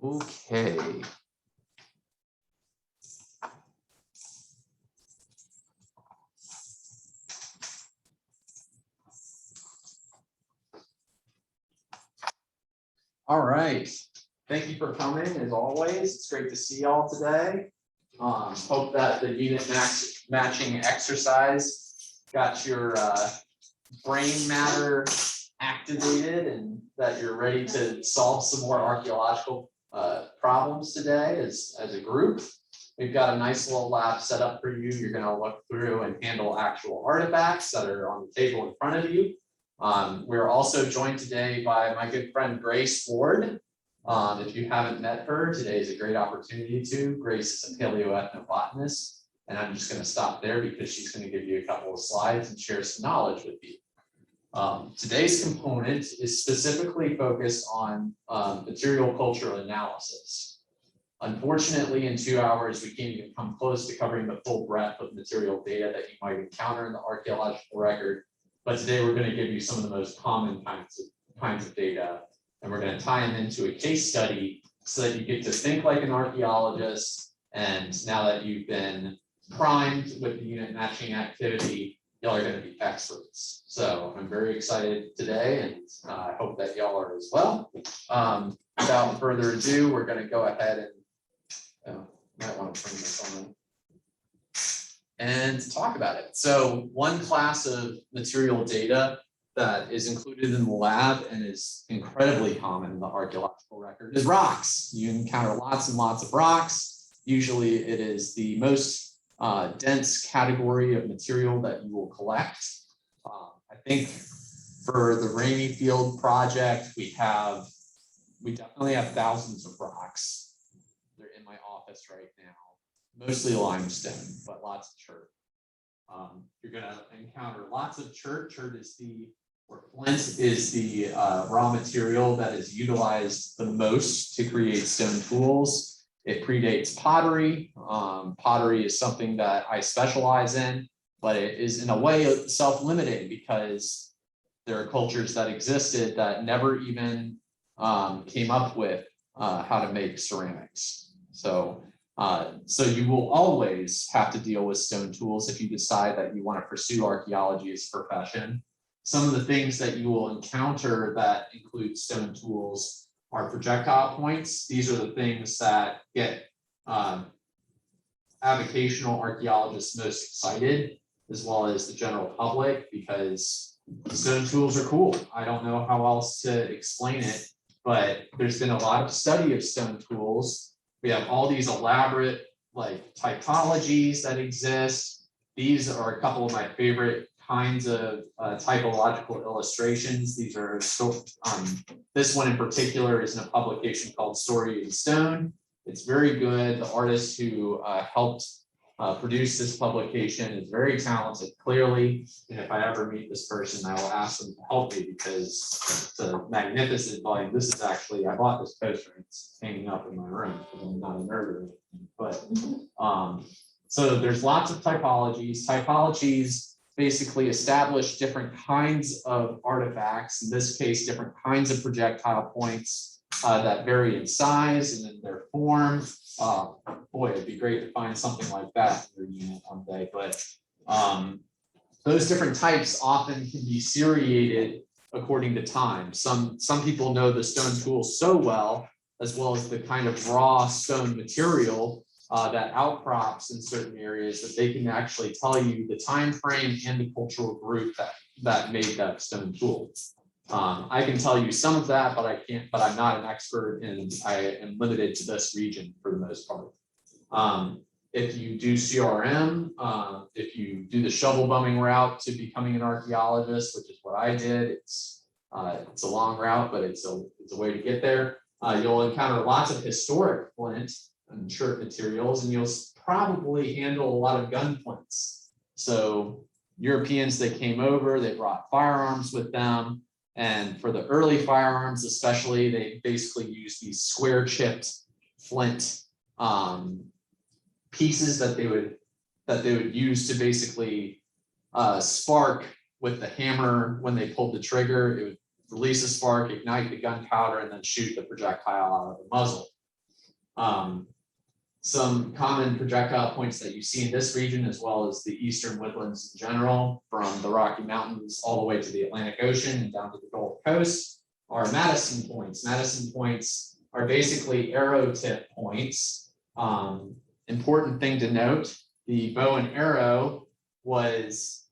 Okay. All right. Thank you for coming as always. It's great to see y'all today. Hope that the unit matching exercise got your brain matter activated and that you're ready to solve some more archaeological problems today as a group. We've got a nice little lab set up for you. You're going to look through and handle actual artifacts that are on the table in front of you. We're also joined today by my good friend Grace Ward. If you haven't met her, today is a great opportunity to. Grace is a paleoethnobotanist, and I'm just going to stop there because she's going to give you a couple of slides and share some knowledge with you. Today's component is specifically focused on material cultural analysis. Unfortunately, in 2 hours, we can't even come close to covering the full breadth of material data that you might encounter in the archaeological record. But today we're going to give you some of the most common kinds of data, and we're going to tie them into a case study so that you get to think like an archaeologist. And now that you've been primed with the unit matching activity, y'all are going to be experts. So I'm very excited today, and I hope that y'all are as well. Without further ado, we're going to go ahead and might want to turn this on and talk about it. So one class of material data that is included in the lab and is incredibly common in the archaeological record is rocks. You encounter lots and lots of rocks. Usually it is the most dense category of material that you will collect. I think for the Rainy Field project, we definitely have thousands of rocks. They're in my office right now, mostly limestone, but lots of chert. You're going to encounter lots of chert. Chert is flint is the raw material that is utilized the most to create stone tools. It predates pottery. Pottery is something that I specialize in, but it is in a way self-limiting because there are cultures that existed that never even came up with how to make ceramics. So you will always have to deal with stone tools if you decide that you want to pursue archaeology as a profession. Some of the things that you will encounter that include stone tools are projectile points. These are the things that get avocational archaeologists most excited, as well as the general public, because stone tools are cool. I don't know how else to explain it, but there's been a lot of study of stone tools. We have all these elaborate typologies that exist. These are a couple of my favorite kinds of typological illustrations. These are this one in particular is in a publication called Story in Stone. It's very good. The artist who helped produce this publication is very talented, clearly. And if I ever meet this person, I will ask them to help me because it's a magnificent volume. This is actually, I bought this poster. It's hanging up in my room because I'm not a nerd or anything. But so there's lots of typologies. Typologies basically establish different kinds of artifacts, in this case, different kinds of projectile points that vary in size and in their form. Boy, it'd be great to find something like that in your unit one day, but those different types often can be seriated according to time. Some people know the stone tool so well as the kind of raw stone material that outcrops in certain areas that they can actually tell you the time frame and the cultural group that made that stone tool. I can tell you some of that, but I can't. But I'm not an expert, and I am limited to this region for the most part. If you do CRM, if you do the shovel bumming route to becoming an archaeologist, which is what I did, it's a long route, but it's a way to get there. You'll encounter lots of historic flint and chert materials, and you'll probably handle a lot of gun flints. So Europeans that came over, they brought firearms with them. And for the early firearms, especially, they basically used these square chipped flint pieces that they would use to basically spark with the hammer when they pulled the trigger. It would release a spark, ignite the gunpowder, and then shoot the projectile out of the muzzle. Some common projectile points that you see in this region, as well as the eastern woodlands in general, from the Rocky Mountains all the way to the Atlantic Ocean and down to the Gulf Coast, are Madison points. Madison points are basically arrow tip points. Important thing to note: the bow and arrow was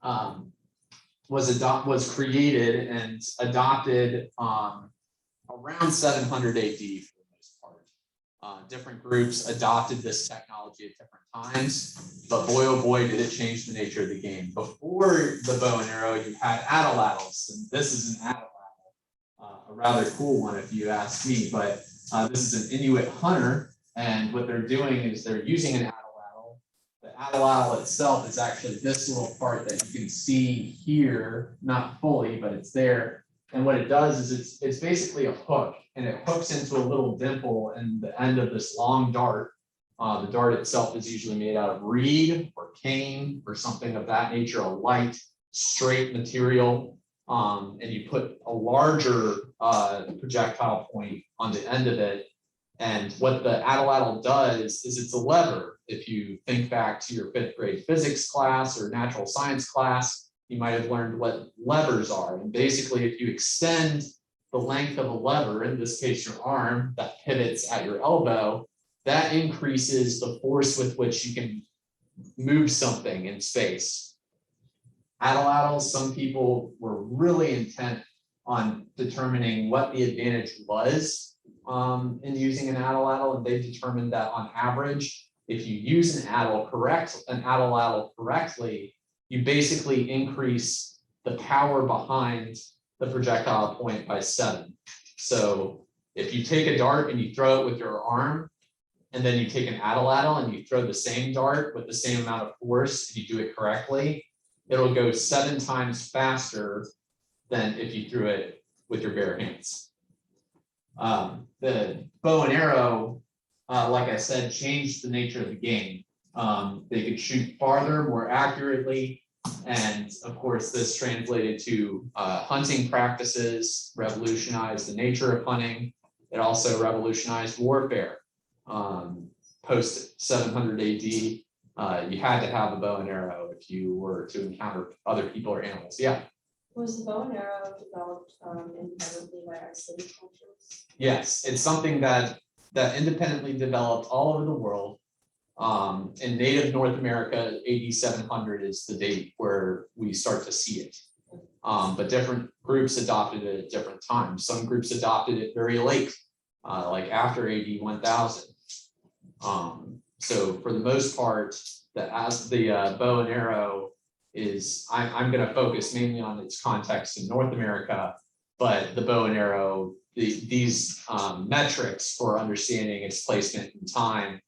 created and adopted around 700 AD for the most part. Different groups adopted this technology at different times, but boy, oh boy, did it change the nature of the game. Before the bow and arrow, you had atlatls, and this is an atlatl, a rather cool one if you ask me, but this is an Inuit hunter, and what they're doing is they're using an atlatl. The atlatl itself is actually this little part that you can see here, not fully, but it's there. And what it does is it's basically a hook, and it hooks into a little dimple in the end of this long dart. The dart itself is usually made out of reed or cane or something of that nature, a light, straight material. And you put a larger projectile point on the end of it. And what the atlatl does is it's a lever. If you think back to your 5th grade physics class or natural science class, you might have learned what levers are. And basically, if you extend the length of a lever, in this case your arm, that pivots at your elbow, that increases the force with which you can move something in space. Atlatls, some people were really intent on determining what the advantage was in using an atlatl, and they determined that on average, if you use an atlatl correctly, you basically increase the power behind the projectile point by 7. So if you take a dart and you throw it with your arm, and then you take an atlatl and you throw the same dart with the same amount of force, if you do it correctly, it'll go 7 times faster than if you threw it with your bare hands. The bow and arrow, like I said, changed the nature of the game. They could shoot farther, more accurately, and of course this translated to hunting practices, revolutionized the nature of hunting. It also revolutionized warfare. Post 700 AD, you had to have a bow and arrow if you were to encounter other people or animals. Yeah. Was the bow and arrow developed independently by our city cultures? Yes, it's something that independently developed all over the world. In native North America, AD 700 is the date where we start to see it. But different groups adopted it at different times. Some groups adopted it very late, like after AD 1000. So for the most part, the bow and arrow is, I'm going to focus mainly on its context in North America, but the bow and arrow, these metrics for understanding its placement in time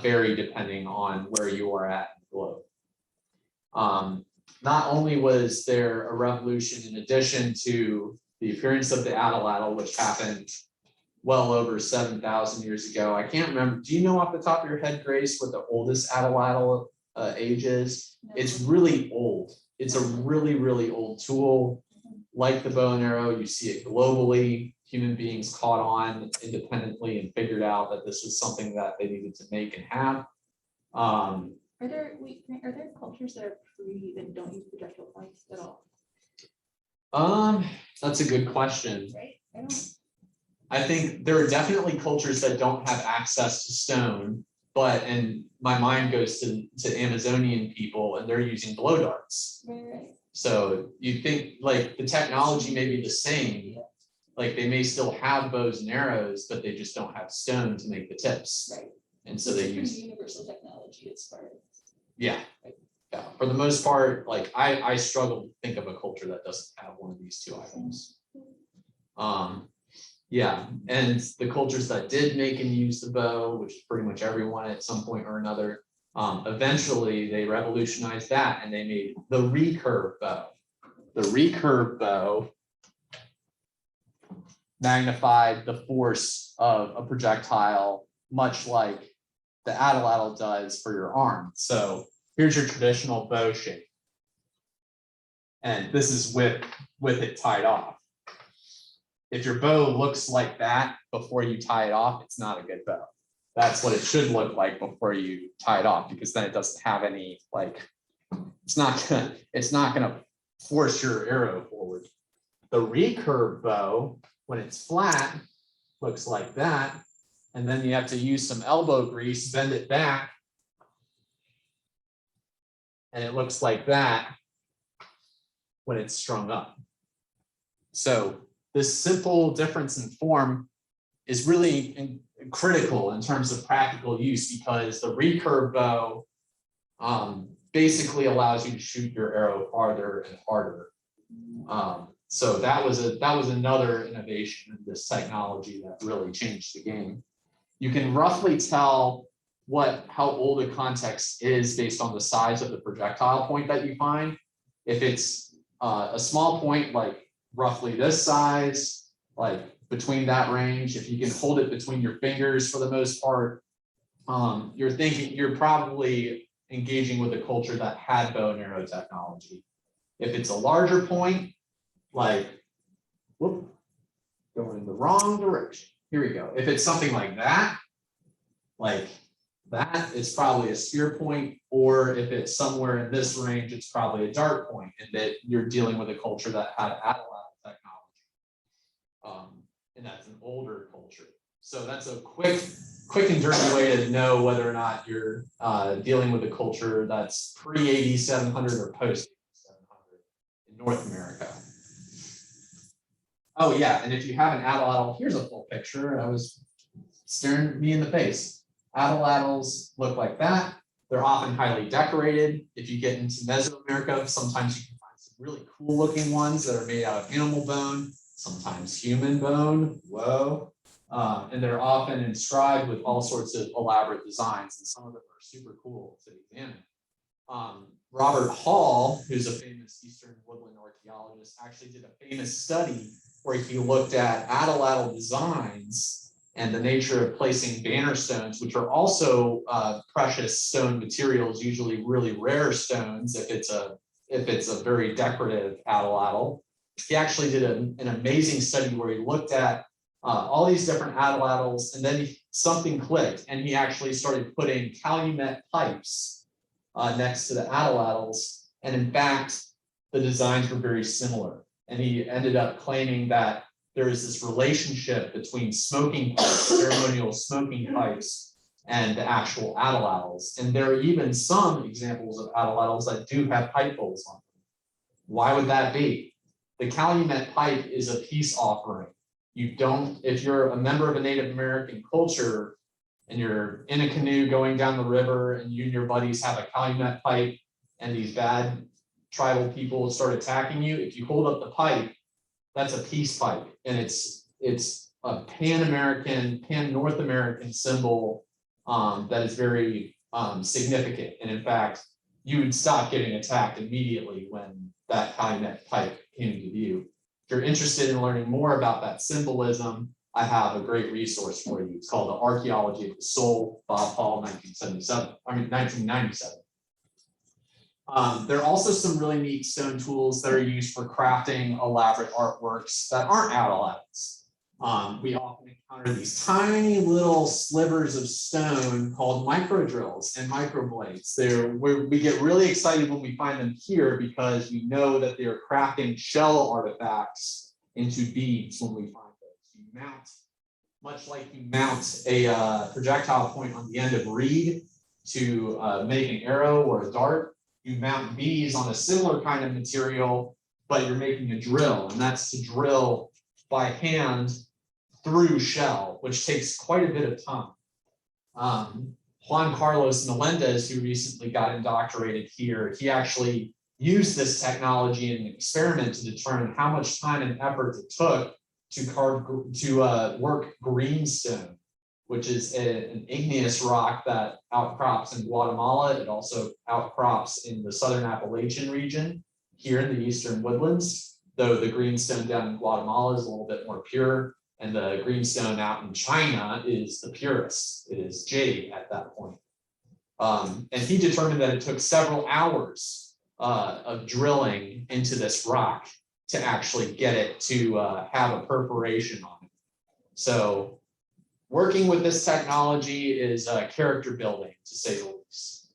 vary depending on where you are at in the globe. Not only was there a revolution in addition to the appearance of the atlatl, which happened well over 7,000 years ago. I can't remember. Do you know off the top of your head, Grace, what the oldest atlatl age is? No. It's really old. It's a really, really old tool. Like the bow and arrow, you see it globally. Human beings caught on independently and figured out that this was something that they needed to make and have. Are there cultures that are that don't use projectile points at all? That's a good question. Right? I think there are definitely cultures that don't have access to stone, and my mind goes to Amazonian people, and they're using blow darts. Right. So you think like the technology may be the same, like they may still have bows and arrows, but they just don't have stone to make the tips. Right. And so they use universal technology as far as. Yeah. Yeah. For the most part, like I struggle to think of a culture that doesn't have one of these 2 items. Yeah, and the cultures that did make and use the bow, which is pretty much everyone at some point or another, eventually they revolutionized that and they made the recurve bow. The recurve bow magnified the force of a projectile, much like the atlatl does for your arm. So here's your traditional bow shape. And this is with it tied off. If your bow looks like that before you tie it off, it's not a good bow. that's what it should look like before you tie it off, because then it doesn't have any, like, it's not gonna force your arrow forward. The recurve bow, when it's flat, looks like that. And then you have to use some elbow grease, bend it back. And it looks like that when it's strung up. So this simple difference in form is really critical in terms of practical use, because the recurve bow basically allows you to shoot your arrow farther and harder. So that was another innovation in this technology that really changed the game. You can roughly tell how old a context is based on the size of the projectile point that you find. If it's a small point, like roughly this size, like between that range, if you can hold it between your fingers for the most part, you're probably engaging with a culture that had bow and arrow technology. If it's a larger point, like, whoop, going in the wrong direction. Here we go. If it's something like that, it's probably a spear point, or if it's somewhere in this range, it's probably a dart point, and that you're dealing with a culture that had atlatl technology. And that's an older culture. So that's a quick and dirty way to know whether or not you're dealing with a culture that's pre-AD 700 or post-AD 700 in North America. Oh yeah, and if you have an atlatl, here's a full picture. I was staring me in the face. Atlatls look like that. They're often highly decorated. If you get into Mesoamerica, sometimes you can find some really cool looking ones that are made out of animal bone, sometimes human bone. Whoa. And they're often inscribed with all sorts of elaborate designs, and some of them are super cool to examine. Robert Hall, who's a famous Eastern woodland archaeologist, actually did a famous study where he looked at atlatl designs and the nature of placing banner stones, which are also precious stone materials, usually really rare stones if it's a very decorative atlatl. He actually did an amazing study where he looked at all these different atlatls, and then something clicked, and he actually started putting calumet pipes next to the atlatls, and in fact, the designs were very similar. And he ended up claiming that there is this relationship between smoking pipes, ceremonial smoking pipes, and the actual atlatls. And there are even some examples of atlatls that do have pipe bowls on them. Why would that be? The calumet pipe is a peace offering. If you're a member of a Native American culture and you're in a canoe going down the river and you and your buddies have a calumet pipe and these bad tribal people start attacking you, if you hold up the pipe, that's a peace pipe, and it's a pan-American, pan-North American symbol that is very significant. And in fact, you would stop getting attacked immediately when that calumet pipe came into view. If you're interested in learning more about that symbolism, I have a great resource for you. It's called The Archaeology of the Soul, Bob Hall, 1997. There are also some really neat stone tools that are used for crafting elaborate artworks that aren't atlatls. We often encounter these tiny little slivers of stone called micro drills and microblades. We get really excited when we find them here because we know that they're crafting shell artifacts into beads when we find those. You mount, much like you mount a projectile point on the end of reed to make an arrow or a dart. You mount bees on a similar kind of material, but you're making a drill, and that's to drill by hand through shell, which takes quite a bit of time. Juan Carlos Melendez, who recently got indoctorated here, he actually used this technology in an experiment to determine how much time and effort it took to work greenstone, which is an igneous rock that outcrops in Guatemala. It also outcrops in the southern Appalachian region here in the eastern woodlands, though the greenstone down in Guatemala is a little bit more pure, and the greenstone out in China is the purest. It is jade at that point. And he determined that it took several hours of drilling into this rock to actually get it to have a perforation on it. So working with this technology is character building, to say the least.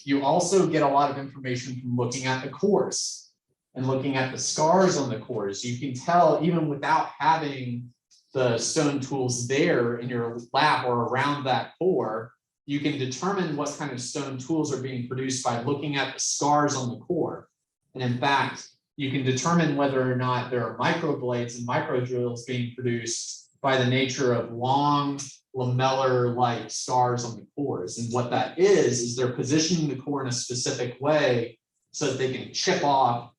You also get a lot of information from looking at the cores and looking at the scars on the cores. You can tell even without having the stone tools there in your lab or around that core, you can determine what kind of stone tools are being produced by looking at the scars on the core. And in fact, you can determine whether or not there are micro blades and micro drills being produced by the nature of long lamellar-like scars on the cores. And what that is they're positioning the core in a specific way so that they can chip off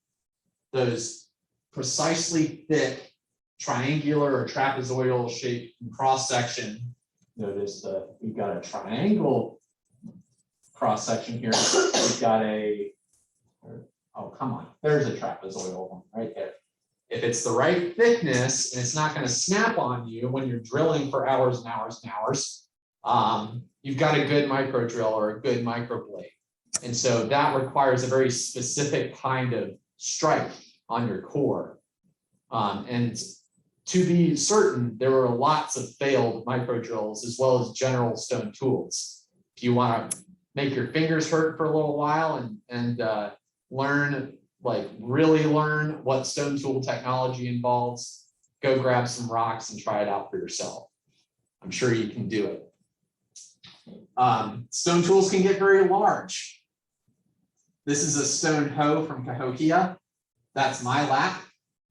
those precisely thick triangular or trapezoidal shaped cross section. Notice that we've got a triangle cross section here. We've got a, oh, come on, there's a trapezoidal one right there. If it's the right thickness and it's not going to snap on you when you're drilling for hours and hours and hours, you've got a good micro drill or a good micro blade. And so that requires a very specific kind of strike on your core. And to be certain, there were lots of failed micro drills as well as general stone tools. If you want to make your fingers hurt for a little while and learn, like really learn what stone tool technology involves, go grab some rocks and try it out for yourself. I'm sure you can do it. Stone tools can get very large. This is a stone hoe from Cahokia. That's my lap.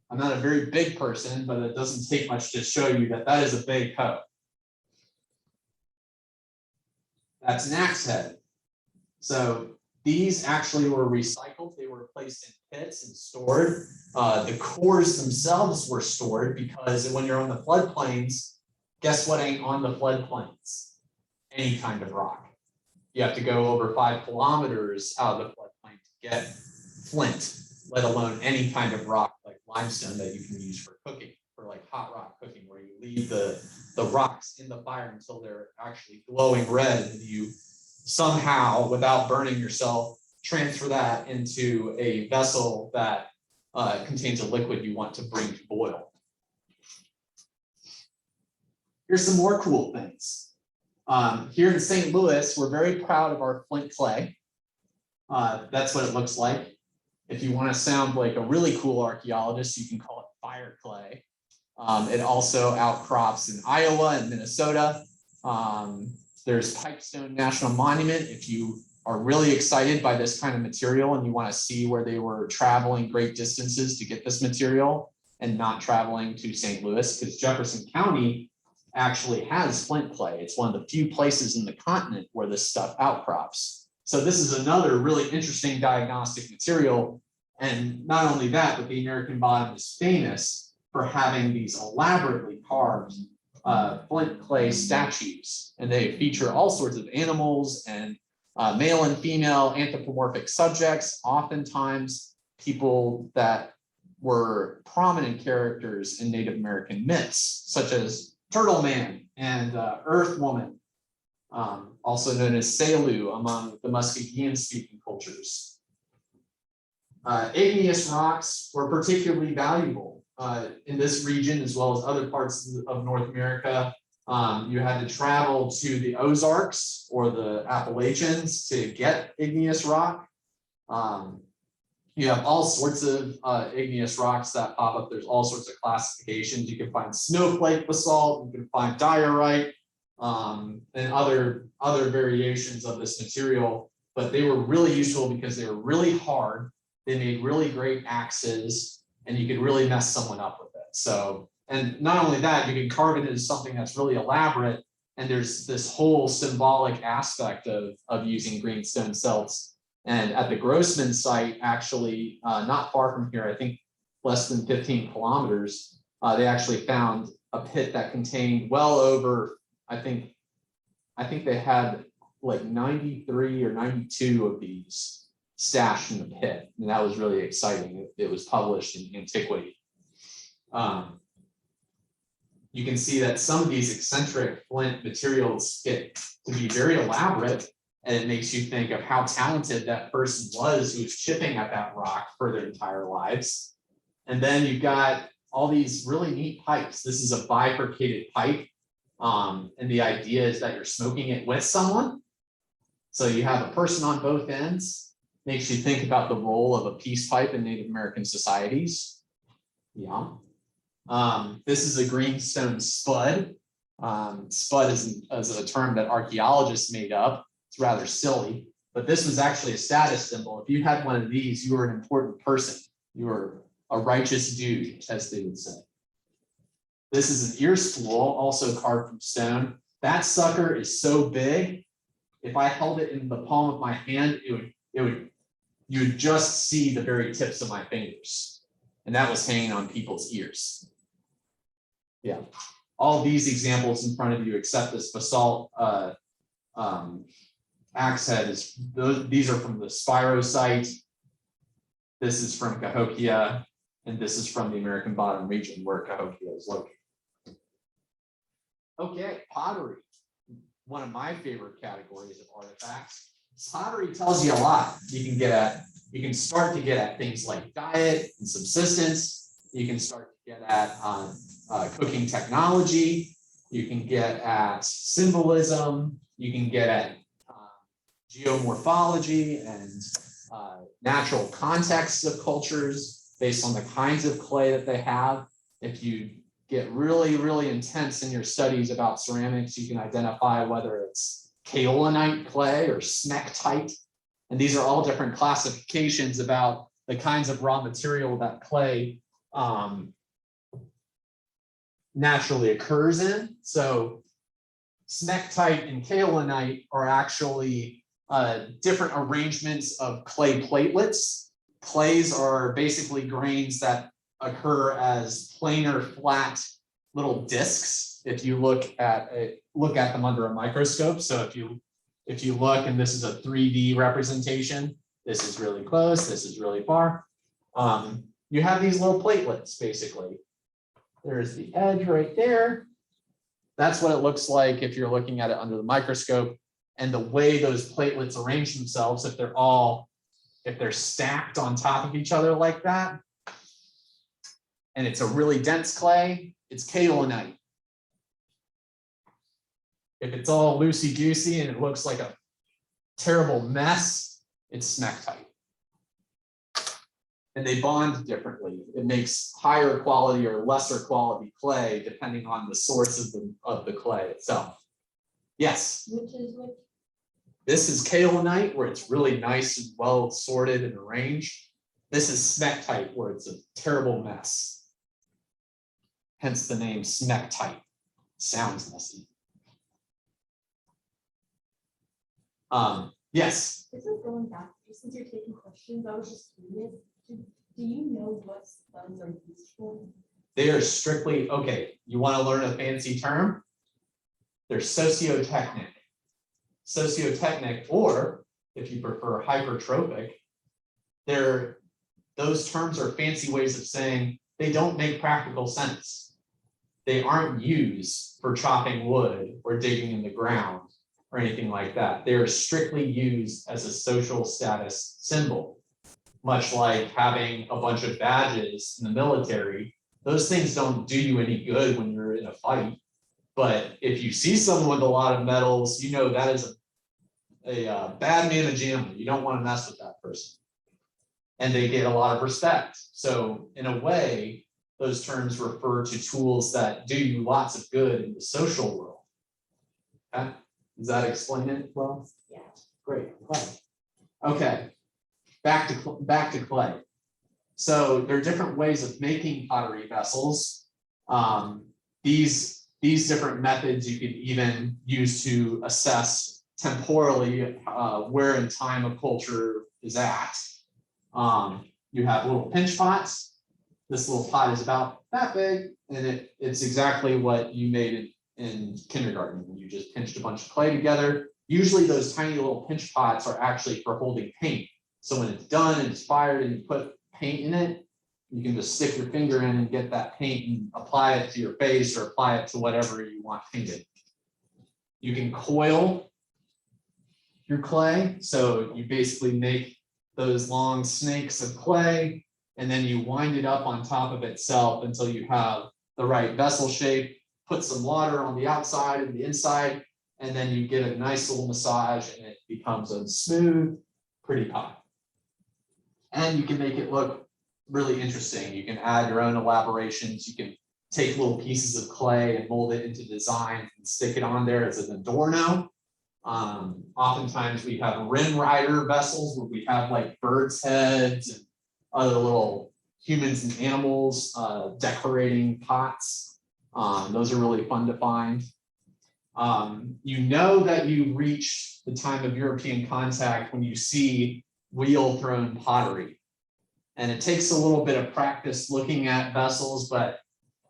I'm not a very big person, but it doesn't take much to show you that that is a big hoe. That's an axe head. So these actually were recycled. They were placed in pits and stored. The cores themselves were stored because when you're on the floodplains, guess what ain't on the floodplains? Any kind of rock. You have to go over 5 kilometers out of the floodplain to get flint, let alone any kind of rock like limestone that you can use for cooking, for like hot rock cooking, where you leave the rocks in the fire until they're actually glowing red, and you somehow, without burning yourself, transfer that into a vessel that contains a liquid you want to bring to boil. Here's some more cool things. Here in St. Louis, we're very proud of our flint clay. That's what it looks like. If you want to sound like a really cool archaeologist, you can call it fire clay. It also outcrops in Iowa and Minnesota. There's Pipestone National Monument. If you are really excited by this kind of material and you want to see where they were traveling great distances to get this material and not traveling to St. Louis, because Jefferson County actually has flint clay. It's one of the few places in the continent where this stuff outcrops. So this is another really interesting diagnostic material. And not only that, but the American bottom is famous for having these elaborately carved flint clay statues. And they feature all sorts of animals and male and female anthropomorphic subjects, oftentimes people that were prominent characters in Native American myths, such as Turtle Man and Earth Woman, also known as Selu among the Muskegean-speaking cultures. Igneous rocks were particularly valuable in this region as well as other parts of North America. You had to travel to the Ozarks or the Appalachians to get igneous rock. You have all sorts of igneous rocks that pop up. There's all sorts of classifications. You can find snowflake basalt, you can find diorite, and other variations of this material. But they were really useful because they were really hard. They made really great axes, and you could really mess someone up with it. So, and not only that, you can carve it into something that's really elaborate. And there's this whole symbolic aspect of using greenstone celts. And at the Grossman site, actually, not far from here, I think less than 15 kilometers, they actually found a pit that contained well over, I think they had like 93 or 92 of these stashed in the pit. And that was really exciting. It was published in Antiquity. You can see that some of these eccentric flint materials get to be very elaborate. And it makes you think of how talented that person was who was chipping at that rock for their entire lives. And then you've got all these really neat pipes. This is a bifurcated pipe. And the idea is that you're smoking it with someone. So you have a person on both ends. Makes you think about the role of a peace pipe in Native American societies. Yeah. This is a greenstone spud. Spud is a term that archaeologists made up. It's rather silly, but this was actually a status symbol. If you had one of these, you were an important person. You were a righteous dude, as they would say. This is an ear spool, also carved from stone. That sucker is so big. If I held it in the palm of my hand, you would just see the very tips of my fingers. And that was hanging on people's ears. Yeah. All these examples in front of you, except this basalt axe head, these are from the Spiro site. This is from Cahokia, and this is from the American Bottom region where Cahokia is located. Okay, pottery. One of my favorite categories of artifacts. Pottery tells you a lot. You can start to get at things like diet and subsistence. You can start to get at cooking technology. You can get at symbolism. You can get at geomorphology and natural contexts of cultures based on the kinds of clay that they have. If you get really, really intense in your studies about ceramics, you can identify whether it's kaolinite clay or smectite. And these are all different classifications about the kinds of raw material that clay naturally occurs in. So smectite and kaolinite are actually different arrangements of clay platelets. Clays are basically grains that occur as planar, flat little discs. If you look at them under a microscope. So if you look, and this is a 3D representation, this is really close, this is really far. You have these little platelets, basically. There's the edge right there. That's what it looks like if you're looking at it under the microscope. And the way those platelets arrange themselves, if they're stacked on top of each other like that, and it's a really dense clay, it's kaolinite. If it's all loosey-goosey and it looks like a terrible mess, it's smectite. And they bond differently. It makes higher quality or lesser quality clay depending on the source of the clay itself. Yes? Which is which? This is kaolinite, where it's really nice and well sorted and arranged. This is smectite, where it's a terrible mess. Hence the name smectite. Sounds messy. Yes. This is going back, just since you're taking questions, I was just curious. Do you know what spuds are used for? They are strictly, okay, you want to learn a fancy term? They're sociotechnic. Sociotechnic, or if you prefer hypertrophic, those terms are fancy ways of saying they don't make practical sense. They aren't used for chopping wood or digging in the ground or anything like that. They are strictly used as a social status symbol, much like having a bunch of badges in the military. Those things don't do you any good when you're in a fight. But if you see someone with a lot of medals, you know that is a bad man of JAMA. You don't want to mess with that person. And they get a lot of respect. So in a way, those terms refer to tools that do you lots of good in the social world. Okay? Does that explain it well? Yeah. Great. Okay. Back to clay. So there are different ways of making pottery vessels. These different methods you could even use to assess temporally where in time a culture is at. You have little pinch pots. This little pot is about that big, and it's exactly what you made in kindergarten. You just pinched a bunch of clay together. Usually those tiny little pinch pots are actually for holding paint. So when it's done and it's fired and you put paint in it, you can just stick your finger in and get that paint and apply it to your face or apply it to whatever you want painted. You can coil your clay. So you basically make those long snakes of clay, and then you wind it up on top of itself until you have the right vessel shape, put some water on the outside and the inside, and then you get a nice little massage and it becomes a smooth, pretty pie. And you can make it look really interesting. You can add your own elaborations. You can take little pieces of clay and mold it into design and stick it on there as an adorno. Oftentimes we have rim rider vessels where we have like birds' heads and other little humans and animals decorating pots. Those are really fun to find. You know that you reach the time of European contact when you see wheel-thrown pottery. And it takes a little bit of practice looking at vessels, but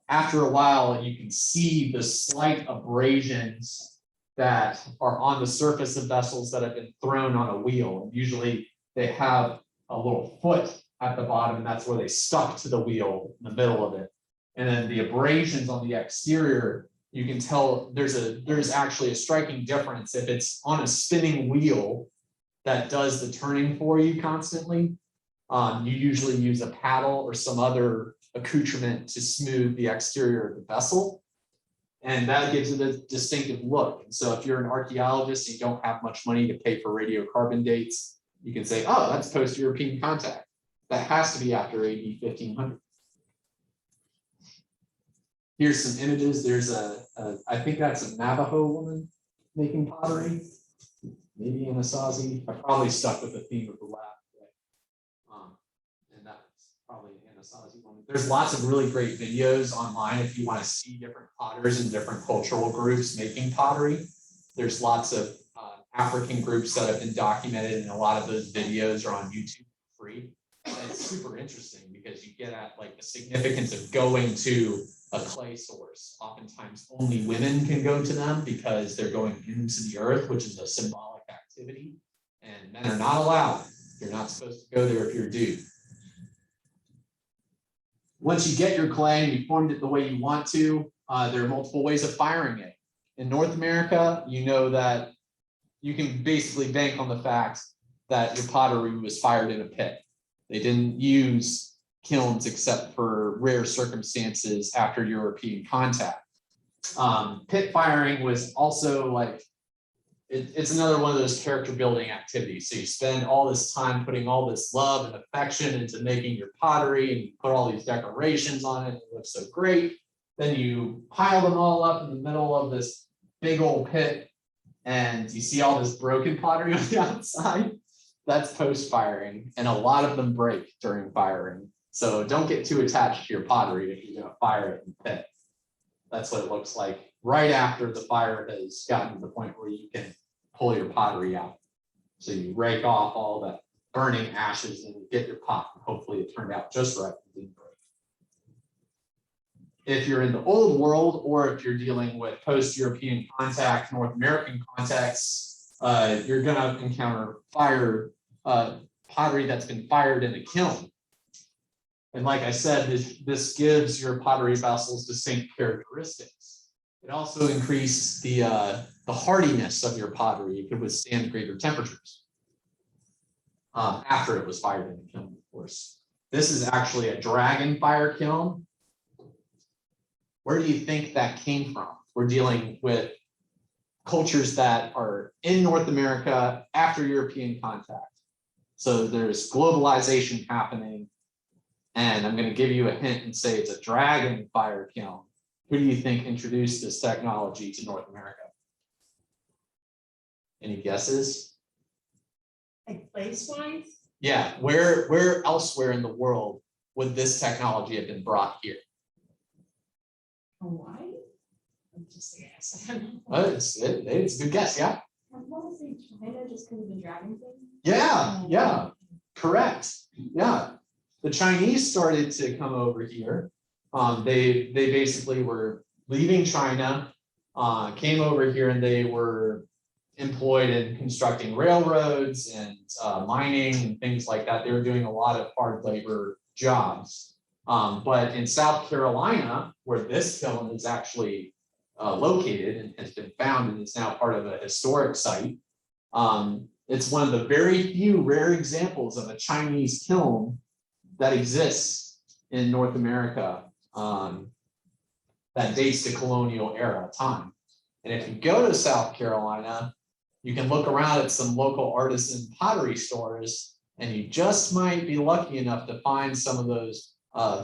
after a while, you can see the slight abrasions that are on the surface of vessels that have been thrown on a wheel. Usually they have a little foot at the bottom, and that's where they stuck to the wheel in the middle of it. And then the abrasions on the exterior, you can tell there's actually a striking difference. If it's on a spinning wheel that does the turning for you constantly, you usually use a paddle or some other accoutrement to smooth the exterior of the vessel. And that gives it a distinctive look. And so if you're an archaeologist and you don't have much money to pay for radiocarbon dates, you can say, oh, that's post-European contact. That has to be after AD 1500. Here's some images. There's I think that's a Navajo woman making pottery. Maybe Anasazi. I probably stuck with the theme of the lab. And that's probably an Anasazi woman. There's lots of really great videos online if you want to see different potters and different cultural groups making pottery. There's lots of African groups that have been documented, and a lot of those videos are on YouTube for free. And it's super interesting because you get at like the significance of going to a clay source. Oftentimes only women can go to them because they're going into the earth, which is a symbolic activity, and men are not allowed. You're not supposed to go there if you're a dude. Once you get your clay and you formed it the way you want to, there are multiple ways of firing it. In North America, you know that you can basically bank on the fact that your pottery was fired in a pit. They didn't use kilns except for rare circumstances after European contact. Pit firing was also like, it's another one of those character building activities. So you spend all this time putting all this love and affection into making your pottery, and you put all these decorations on it. It looks so great. Then you pile them all up in the middle of this big old pit, and you see all this broken pottery on the outside. That's post-firing, and a lot of them break during firing. So don't get too attached to your pottery if you're going to fire it in the pit. That's what it looks like right after the fire has gotten to the point where you can pull your pottery out. So you rake off all the burning ashes and get your pot. Hopefully it turned out just right and didn't break. If you're in the old world, or if you're dealing with post-European contact, North American contexts, you're going to encounter pottery that's been fired in a kiln. And like I said, this gives your pottery vessels distinct characteristics. It also increases the hardiness of your pottery. It could withstand greater temperatures after it was fired in the kiln, of course. This is actually a dragon fire kiln. Where do you think that came from? We're dealing with cultures that are in North America after European contact. So there's globalization happening. And I'm going to give you a hint and say it's a dragon fire kiln. Who do you think introduced this technology to North America? Any guesses? Like place-wise? Yeah, where elsewhere in the world would this technology have been brought here? Hawaii? I'm just a guess. I don't know. Well, it's a good guess, yeah. I want to say China just because of the dragon thing. Yeah, correct. Yeah, the Chinese started to come over here. They basically were leaving China, came over here, and they were employed in constructing railroads and mining and things like that. They were doing a lot of hard labor jobs. But in South Carolina, where this kiln is actually located and has been found and is now part of a historic site, it's one of the very few rare examples of a Chinese kiln that exists in North America that dates to colonial era time. And if you go to South Carolina, you can look around at some local artisan pottery stores, and you just might be lucky enough to find some of those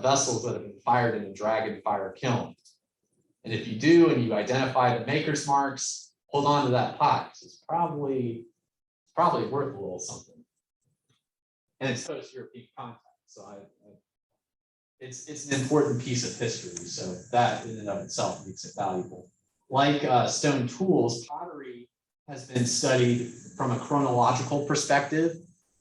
vessels that have been fired in a dragon fire kiln. And if you do, and you identify the maker's marks, hold on to that pot. It's probably worth a little something. And it's post-European contact, so it's an important piece of history. So that in and of itself makes it valuable. Like stone tools, pottery has been studied from a chronological perspective.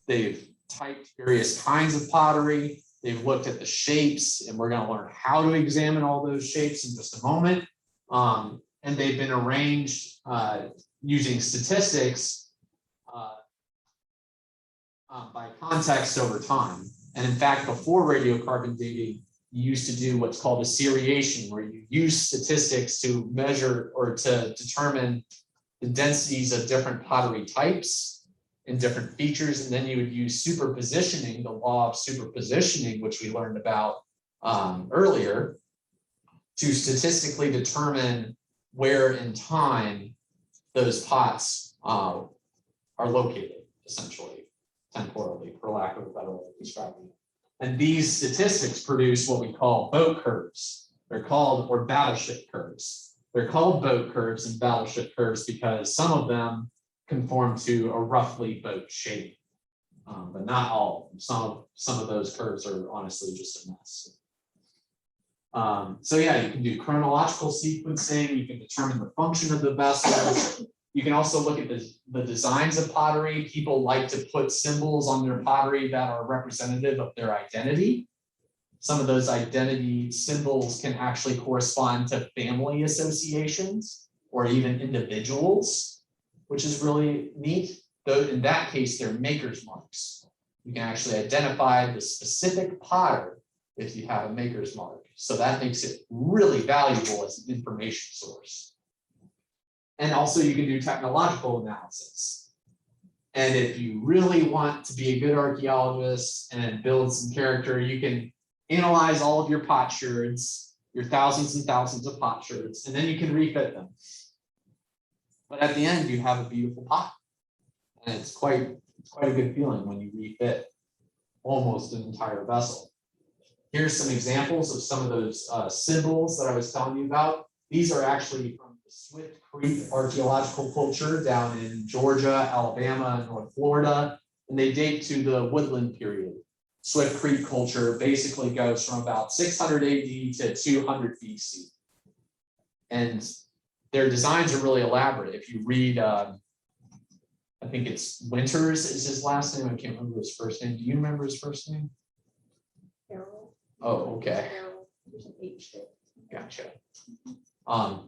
They've typed various kinds of pottery. They've looked at the shapes, and we're going to learn how to examine all those shapes in just a moment. And they've been arranged using statistics by context over time. And in fact, before radiocarbon dating, you used to do what's called a seriation, where you use statistics to measure or to determine the densities of different pottery types and different features. And then you would use superpositioning, the law of superpositioning, which we learned about earlier, to statistically determine where in time those pots are located, essentially, temporally, for lack of a better way of describing it. And these statistics produce what we call boat curves. They're called, or battleship curves. They're called boat curves and battleship curves because some of them conform to a roughly boat shape, but not all. Some of those curves are honestly just a mess. So yeah, you can do chronological sequencing. You can determine the function of the vessels. You can also look at the designs of pottery. People like to put symbols on their pottery that are representative of their identity. Some of those identity symbols can actually correspond to family associations or even individuals, which is really neat. Though in that case, they're maker's marks. You can actually identify the specific potter if you have a maker's mark. So that makes it really valuable as an information source. And also you can do technological analysis. And if you really want to be a good archaeologist and build some character, you can analyze all of your potsherds, your thousands and thousands of potsherds, and then you can refit them. But at the end, you have a beautiful pot. And it's quite a good feeling when you refit almost an entire vessel. Here's some examples of some of those symbols that I was telling you about. These are actually from the Swift Creek archaeological culture down in Georgia, Alabama, and North Florida, and they date to the Woodland period. Swift Creek culture basically goes from about 600 AD to 200 BC. And their designs are really elaborate. If you read, I think it's Winters is his last name. I can't remember his first name. Do you remember his first name? Carol. Oh, okay. Carol. There's an H there. Gotcha.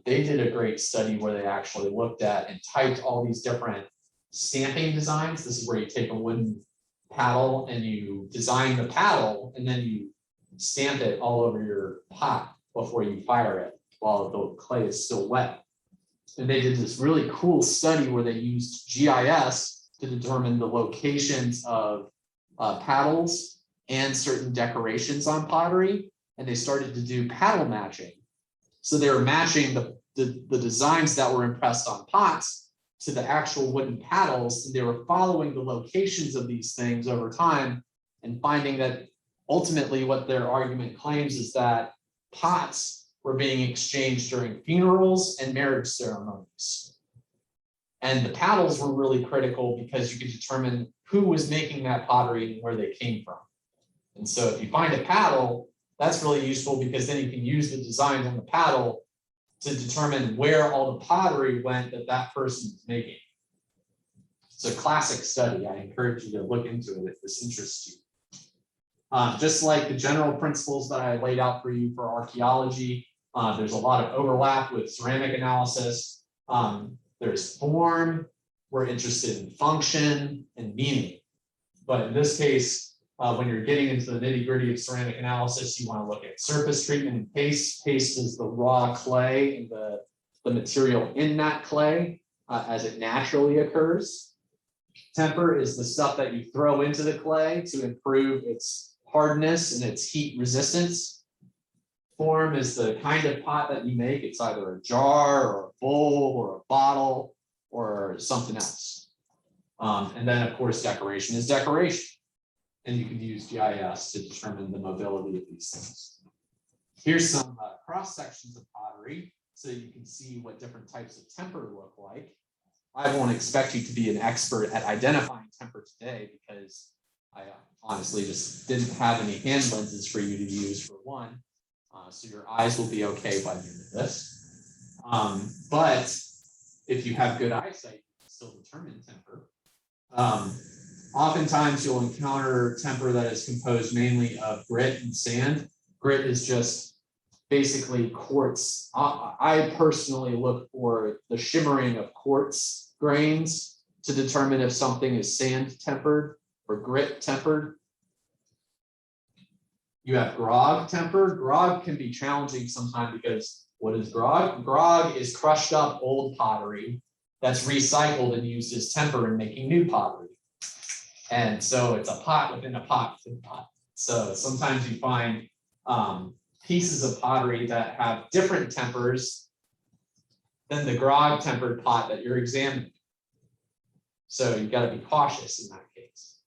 They did a great study where they actually looked at and typed all these different stamping designs. This is where you take a wooden paddle and you design the paddle and then you stamp it all over your pot before you fire it while the clay is still wet. And they did this really cool study where they used GIS to determine the locations of paddles and certain decorations on pottery. And they started to do paddle matching. So they were matching the designs that were impressed on pots to the actual wooden paddles. And they were following the locations of these things over time and finding that ultimately what their argument claims is that pots were being exchanged during funerals and marriage ceremonies. And the paddles were really critical because you could determine who was making that pottery and where they came from. And so if you find a paddle, that's really useful because then you can use the designs on the paddle to determine where all the pottery went that person was making. It's a classic study. I encourage you to look into it if this interests you. Just like the general principles that I laid out for you for archaeology, there's a lot of overlap with ceramic analysis. There's form. We're interested in function and meaning. But in this case, when you're getting into the nitty-gritty of ceramic analysis, you want to look at surface treatment and paste. Paste is the raw clay and the material in that clay as it naturally occurs. Temper is the stuff that you throw into the clay to improve its hardness and its heat resistance. Form is the kind of pot that you make. It's either a jar or a bowl or a bottle or something else. And then of course, decoration is decoration. And you can use GIS to determine the mobility of these things. Here's some cross sections of pottery so you can see what different types of temper look like. I won't expect you to be an expert at identifying temper today because I honestly just didn't have any hand lenses for you to use for one. So your eyes will be okay by the end of this. But if you have good eyesight, you can still determine temper. Oftentimes you'll encounter temper that is composed mainly of grit and sand. Grit is just basically quartz. I personally look for the shimmering of quartz grains to determine if something is sand tempered or grit tempered. You have grog temper. Grog can be challenging sometimes because what is grog? Grog is crushed up old pottery that's recycled and used as temper in making new pottery. And so it's a pot within a pot within a pot. So sometimes you find pieces of pottery that have different tempers than the grog tempered pot that you're examining. So you've got to be cautious in that case.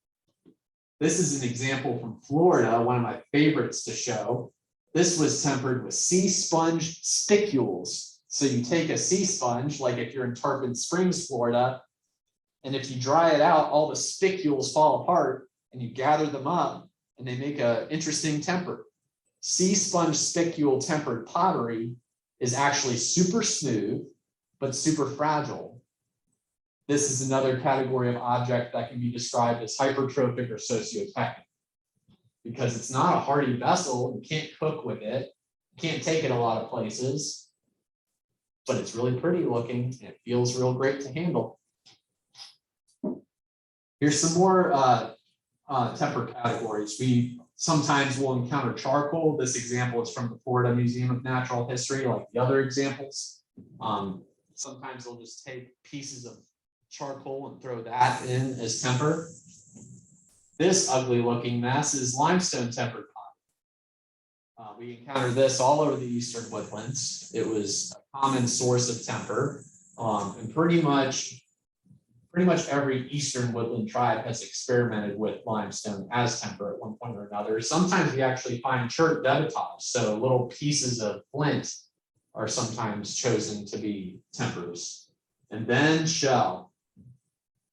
This is an example from Florida, one of my favorites to show. This was tempered with sea sponge spicules. So you take a sea sponge, like if you're in Tarpon Springs, Florida, and if you dry it out, all the spicules fall apart and you gather them up and they make an interesting temper. Sea sponge spicule tempered pottery is actually super smooth, but super fragile. This is another category of object that can be described as hypertrophic or sociotechnic because it's not a hardy vessel. You can't cook with it. You can't take it a lot of places, but it's really pretty looking and it feels real great to handle. Here's some more temper categories. We sometimes will encounter charcoal. This example is from the Florida Museum of Natural History, like the other examples. Sometimes they'll just take pieces of charcoal and throw that in as temper. This ugly looking mess is limestone tempered pottery. We encounter this all over the eastern woodlands. It was a common source of temper, and pretty much every eastern woodland tribe has experimented with limestone as temper at one point or another. Sometimes we actually find chert debitage, so little pieces of flint are sometimes chosen to be tempers. And then shell.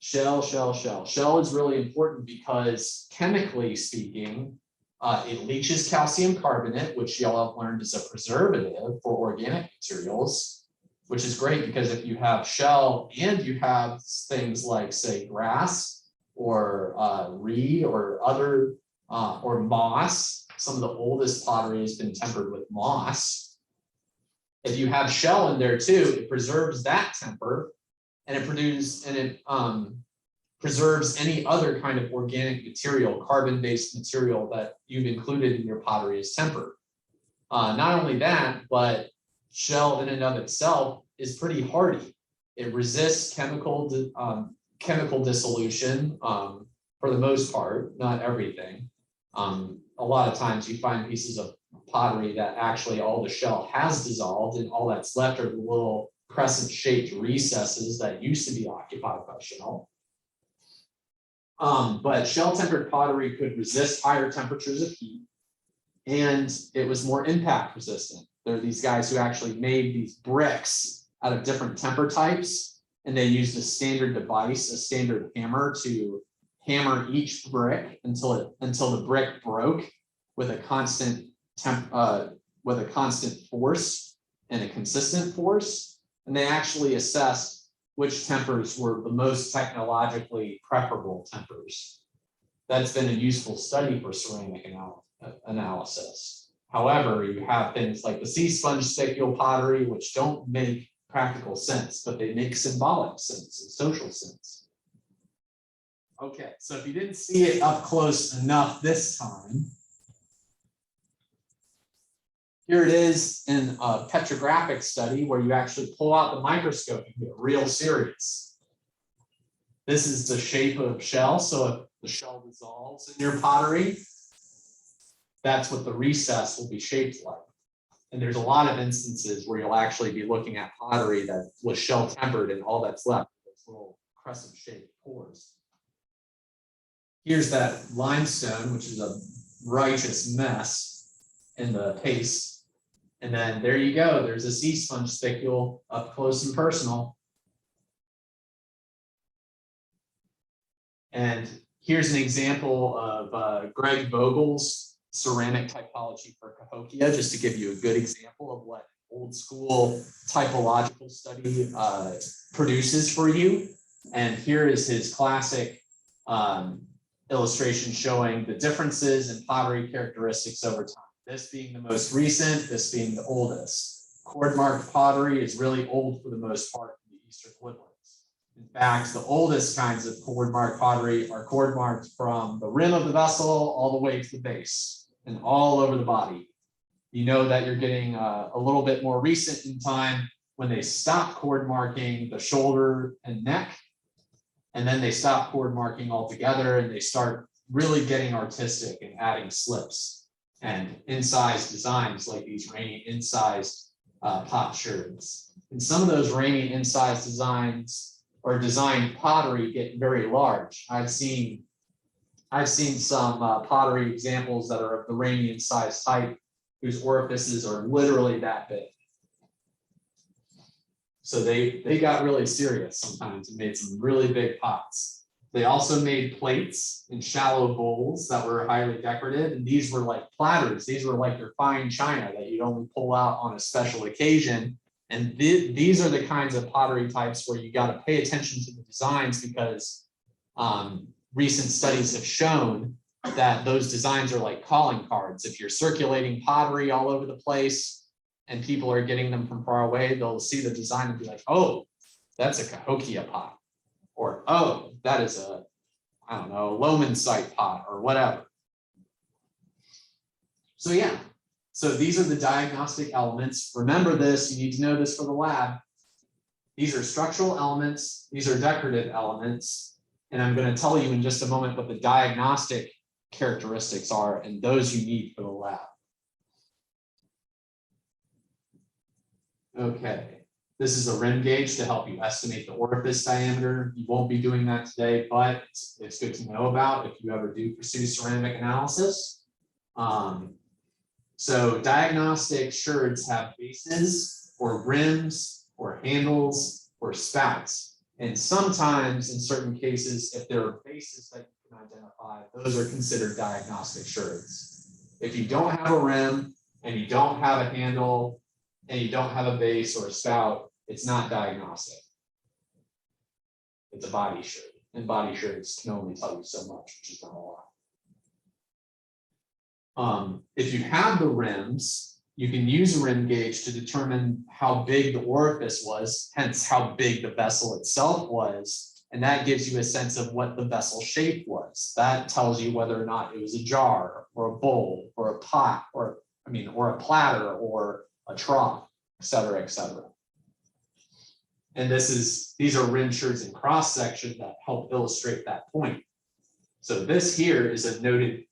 Shell is really important because chemically speaking, it leaches calcium carbonate, which y'all have learned is a preservative for organic materials, which is great because if you have shell and you have things like, say, grass or reed or other or moss, some of the oldest pottery has been tempered with moss. If you have shell in there too, it preserves that temper and it preserves any other kind of organic material, carbon-based material that you've included in your pottery as temper. Not only that, but shell in and of itself is pretty hardy. It resists chemical dissolution for the most part, not everything. A lot of times you find pieces of pottery that actually all the shell has dissolved and all that's left are the little crescent-shaped recesses that used to be occupied by shell. But shell-tempered pottery could resist higher temperatures of heat, and it was more impact resistant. There are these guys who actually made these bricks out of different temper types, and they used a standard device, a standard hammer, to hammer each brick until the brick broke with a constant force and a consistent force. And they actually assessed which tempers were the most technologically preferable tempers. That's been a useful study for ceramic analysis. However, you have things like the sea sponge spicule pottery, which don't make practical sense, but they make symbolic sense and social sense. Okay, so if you didn't see it up close enough this time, here it is in a petrographic study where you actually pull out the microscope and get real serious. This is the shape of shell. So if the shell dissolves in your pottery, that's what the recess will be shaped like. And there's a lot of instances where you'll actually be looking at pottery that was shell tempered and all that's left is those little crescent shaped pores. Here's that limestone, which is a righteous mess in the paste. And then there you go. There's a sea sponge spicule up close and personal. And here's an example of Greg Vogel's ceramic typology for Cahokia, just to give you a good example of what old school typological study produces for you. And here is his classic illustration showing the differences in pottery characteristics over time. This being the most recent, this being the oldest. Cord marked pottery is really old for the most part in the Eastern woodlands. In fact, the oldest kinds of cord marked pottery are cord marked from the rim of the vessel all the way to the base and all over the body. You know that you're getting a little bit more recent in time when they stop cord marking the shoulder and neck, and then they stop cord marking altogether and they start really getting artistic and adding slips and incised designs like these rainy incised potsherds. And some of those rainy incised designs or designed pottery get very large. I've seen some pottery examples that are of the rainy incised type whose orifices are literally that big. So they got really serious sometimes and made some really big pots. They also made plates in shallow bowls that were highly decorative, and these were like platters. These were like your fine china that you'd only pull out on a special occasion. And these are the kinds of pottery types where you got to pay attention to the designs, because recent studies have shown that those designs are like calling cards. If you're circulating pottery all over the place and people are getting them from far away, they'll see the design and be like, oh, that's a Cahokia pot. Or, oh, that is a, I don't know, Lomansite pot or whatever. So yeah. So these are the diagnostic elements. Remember this, you need to know this for the lab. These are structural elements, these are decorative elements, and I'm going to tell you in just a moment what the diagnostic characteristics are, and those you need for the lab. Okay, this is a rim gauge to help you estimate the orifice diameter. You won't be doing that today, but it's good to know about if you ever do pursue ceramic analysis. So diagnostic sherds have bases or rims or handles or spouts. And sometimes in certain cases, if there are bases that you can identify, those are considered diagnostic sherds. If you don't have a rim and you don't have a handle and you don't have a base or a spout, it's not diagnostic. It's a body sherd, and body sherds can only tell you so much, which is not a lot. If you have the rims, you can use a rim gauge to determine how big the orifice was, hence how big the vessel itself was, and that gives you a sense of what the vessel shape was. That tells you whether or not it was a jar or a bowl or a pot or a platter or a trough, et cetera, et cetera. And these are rim sherds in cross section that help illustrate that point. So this here is a noted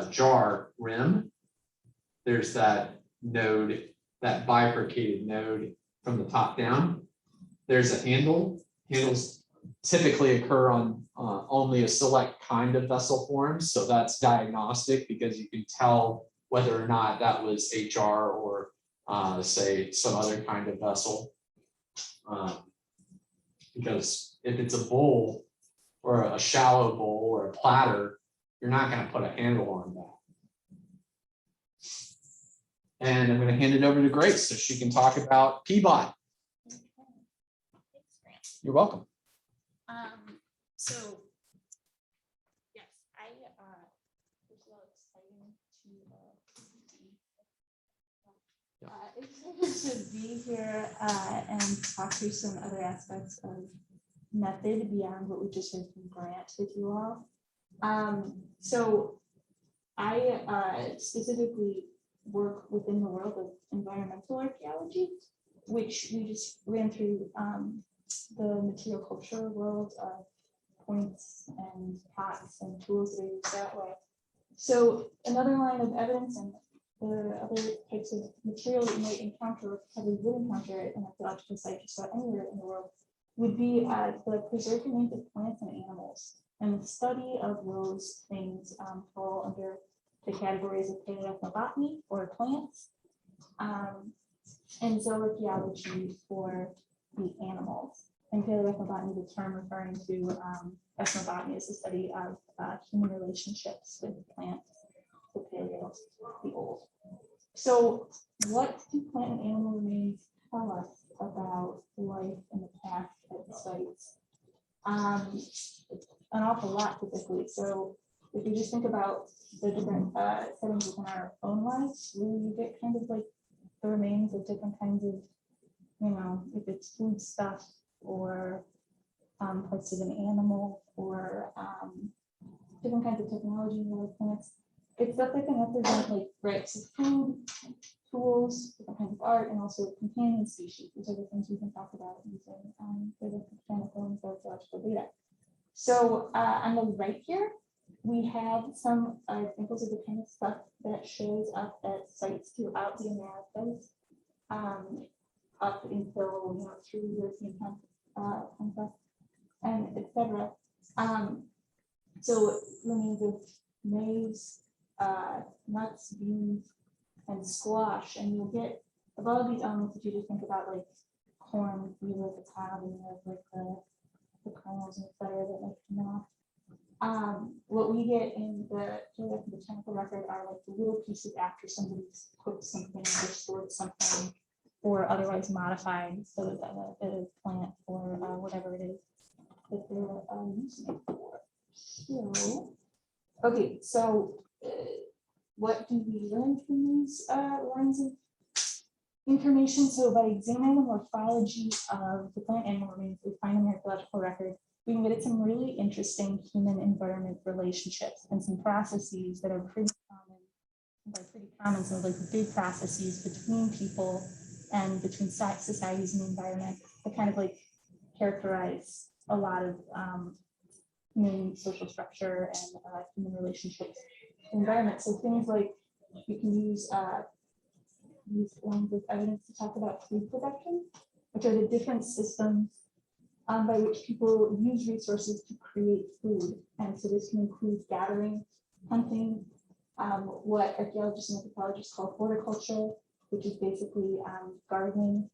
jar rim. There's that node, that bifurcated node from the top down. There's a handle. Handles typically occur on only a select kind of vessel forms. So that's diagnostic because you can tell whether or not that was a jar or say some other kind of vessel. Because if it's a bowl or a shallow bowl or a platter, you're not going to put a handle on that. And I'm going to hand it over to Grace so she can talk about Peabody. Okay. Thanks, Grant. You're welcome. So yes, it's a little exciting to be here and talk through some other aspects of method beyond what we just heard from Grant with you all. So I specifically work within the world of environmental archaeology, which we just ran through the material culture world of points and pots and tools that are used that way. So another line of evidence and the other types of material that you might encounter, or probably would encounter in archaeological sites just about anywhere in the world, would be the preserved remains of plants and animals. And the study of those things fall under the categories of paleoethnobotany for plants, and zooarchaeology for the animals. And paleoethnobotany, the term referring to ethnobotany, is the study of human relationships with plants, the paleo, the old. So what do plant and animal remains tell us about life in the past at sites? An awful lot typically. So if you just think about the different settings within our own lives, we get kind of like the remains of different kinds of, you know, if it's food stuff or parts of an animal or different kinds of technology in other plants. It's stuff that can represent like rights of food, tools, different kinds of art, and also companion species. These are the things we can talk about using the mechanical and archaeological data. So on the right here, we have some examples of the kind of stuff that shows up at sites throughout the Americas, up until, you know, through European conquest and etc. So remains of maize, nuts, beans, and squash, and you'll get a lot of these elements if you just think about like corn, you look at the top and you have like the kernels and etc. that like come off. What we get in the botanical record are like the little pieces after somebody's cooked something or stored something or otherwise modified so that the plant or whatever it is that they're using it for. So, okay, so what do we learn from these lines of information? So by examining the morphology of the plant animal remains we find in the archaeological record, we can get at some really interesting human environment relationships and some processes that are pretty common. By pretty common, so like big processes between people and between societies and the environment that kind of like characterize a lot of human social structure and human relationships environment. So things like you can use these lines of evidence to talk about food production, which are the different systems by which people use resources to create food. And so this can include gathering, hunting, what archaeologists and anthropologists call horticulture, which is basically gardening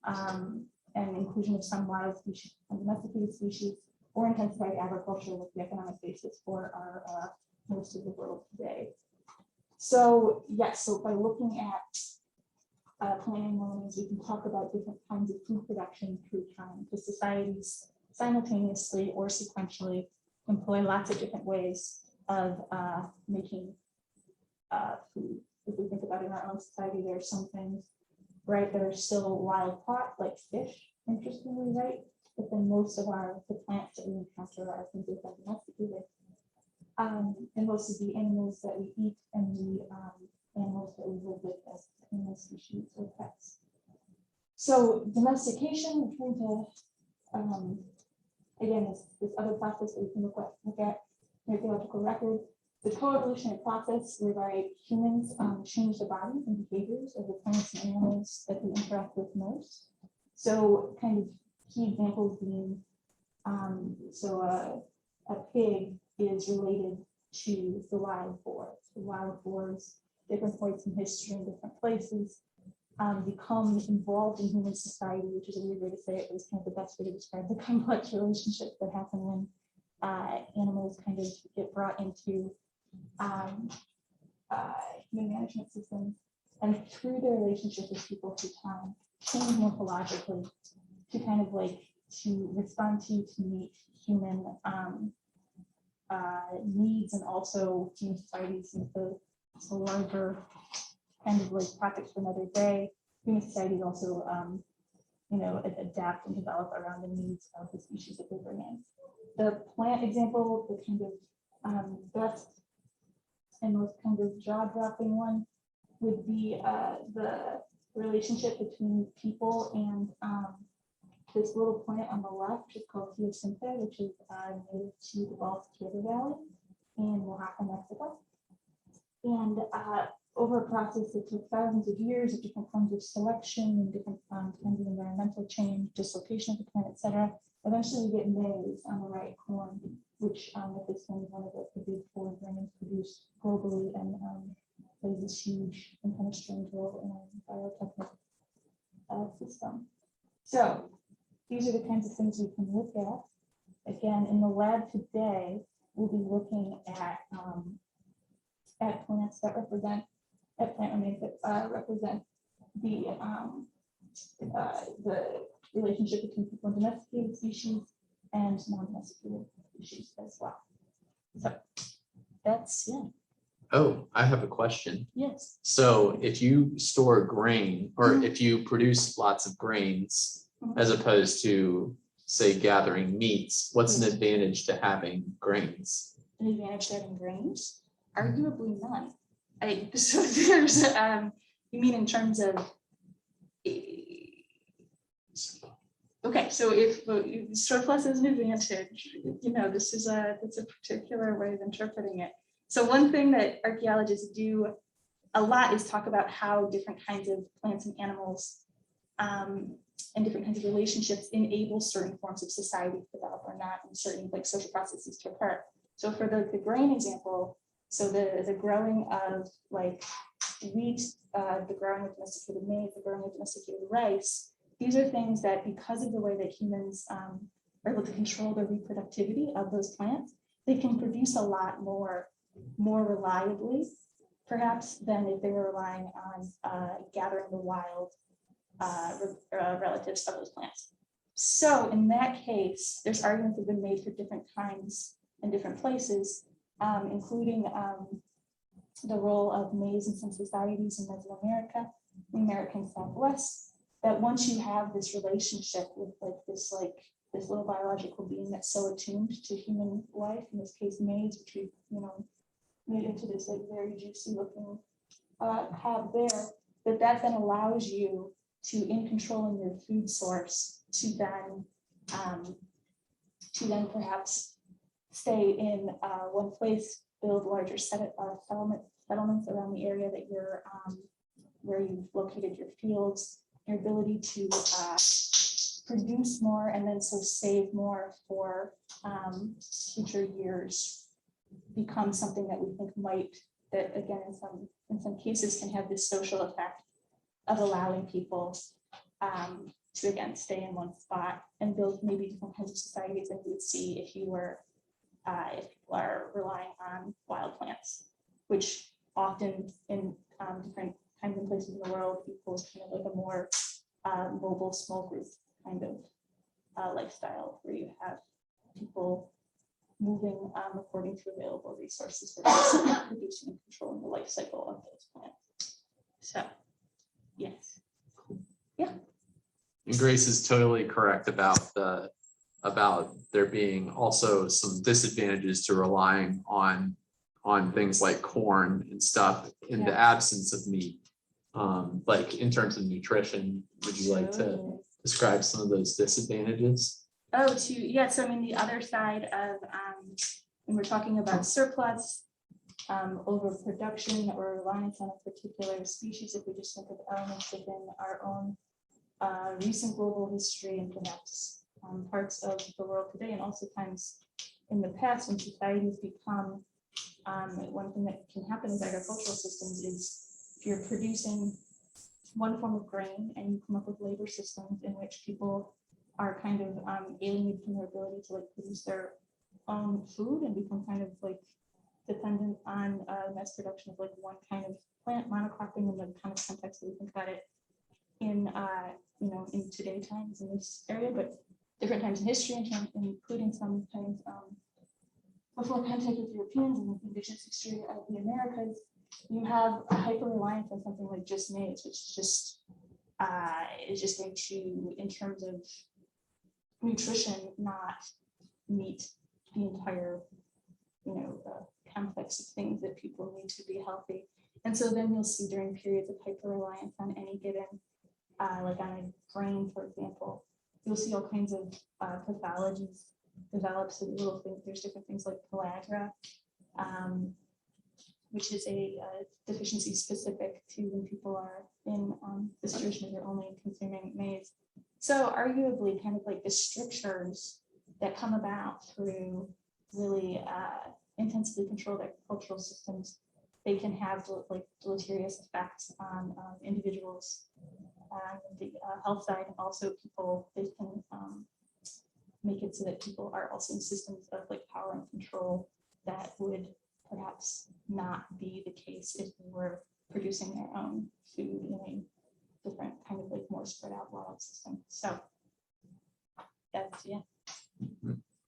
and inclusion of some wild species and domesticated species, or intensified agriculture with the economic basis for our most of the world today. So yes, so by looking at plant animals, we can talk about different kinds of food production through time, because societies simultaneously or sequentially employ lots of different ways of making food. If we think about it in our own society, there are some things, right, that are still wild caught, like fish, interestingly, right? But then most of the plants that we encounter are things that are domesticated. And most of the animals that we eat and the animals that we live with as animal species or pets. So domestication, referring to again this other process that we can look at in archaeological record, the co-evolutionary process whereby humans change the bodies and behaviors of the plants and animals that we interact with most. So kind of key examples being a pig is related to the wild boar. The wild boars, different points in history in different places, become involved in human society, which is a weird way to say it, but it's kind of the best way to describe the complex relationships that happen when animals kind of get brought into human management systems, and through their relationship with people through time, change morphologically to kind of like to respond to meet human needs and also human societies into the larger kind of like topics for another day. Human societies also, adapt and develop around the needs of the species that they bring in. The plant example, the kind of best and most kind of jaw-dropping one would be the relationship between people and this little plant on the left, which is called Hyacinth, which is native to the Gulf River Valley in Oaxaca, Mexico. And over a process that took thousands of years of different forms of selection and different kinds of environmental change, dislocation of the plant, et cetera, eventually we get maize on the right corn, which at this point is one of the big four grains produced globally and plays this huge and kind of strange role in our biotechnical system. So these are the kinds of things we can look at. Again, in the lab today, we'll be looking at plants that represent, at plant remains that represent the relationship between people and domesticated species and non-domesticated species as well. So that's it. Oh, I have a question. Yes. So if you store grain or if you produce lots of grains as opposed to say gathering meats, what's an advantage to having grains? An advantage to having grains? Arguably none. So there's you mean in terms of okay, so if surplus is an advantage, you know, this is it's a particular way of interpreting it. So one thing that archaeologists do a lot is talk about how different kinds of plants and animals and different kinds of relationships enable certain forms of society to develop or not, and certain like social processes to occur. So for the grain example, so the growing of like wheat, the growing of domesticated maize, the growing of domesticated rice, these are things that because of the way that humans are able to control the reproductivity of those plants, they can produce a lot more reliably, perhaps, than if they were relying on gathering the wild relatives of those plants. So in that case, there's arguments that have been made for different kinds in different places, including the role of maize in some societies in Mesoamerica, the American Southwest, that once you have this relationship with this little biological being that's so attuned to human life, in this case maize, which we made into this like very juicy looking cob there, that then allows you to, in controlling your food source, to then perhaps stay in one place, build larger settlements around the area that you're where you've located your fields, your ability to produce more and then so save more for future years becomes something that we think might, that again in some cases can have this social effect of allowing people to again stay in one spot and build maybe different kinds of societies than you would see if you were if people are relying on wild plants, which often in different kinds of places in the world equals kind of like a more mobile small group kind of lifestyle where you have people moving according to available resources for producing and controlling the life cycle of those plants. So yes. Yeah. And Grace is totally correct about there being also some disadvantages to relying on things like corn and stuff in the absence of meat. Like in terms of nutrition, would you like to describe some of those disadvantages? Oh, so I mean the other side of when we're talking about surplus, overproduction or reliance on a particular species, if we just think of elements within our own recent global history and perhaps parts of the world today, and also times in the past when societies become, one thing that can happen with agricultural systems is if you're producing one form of grain and you come up with labor systems in which people are kind of alienated from their ability to like produce their own food and become kind of like dependent on mass production of like one kind of plant, monocropping in the kind of context that we think about it in in today times in this area, but different times in history, including sometimes before contact with Europeans and indigenous history of the Americas, you have a hyper reliance on something like just maize, which is just going to, in terms of nutrition, not meet the entire complex of things that people need to be healthy. And so then you'll see during periods of hyper reliance on any given like on a grain, for example, you'll see all kinds of pathologies develop. So little things, there's different things like pellagra which is a deficiency specific to when people are in the situation where they're only consuming maize. So arguably kind of like the strictures that come about through really intensively controlled agricultural systems, they can have like deleterious effects on individuals, the health side, and also people. They can make it so that people are also in systems of like power and control that would perhaps not be the case if they were producing their own food in a different kind of like more spread out wild system. So that's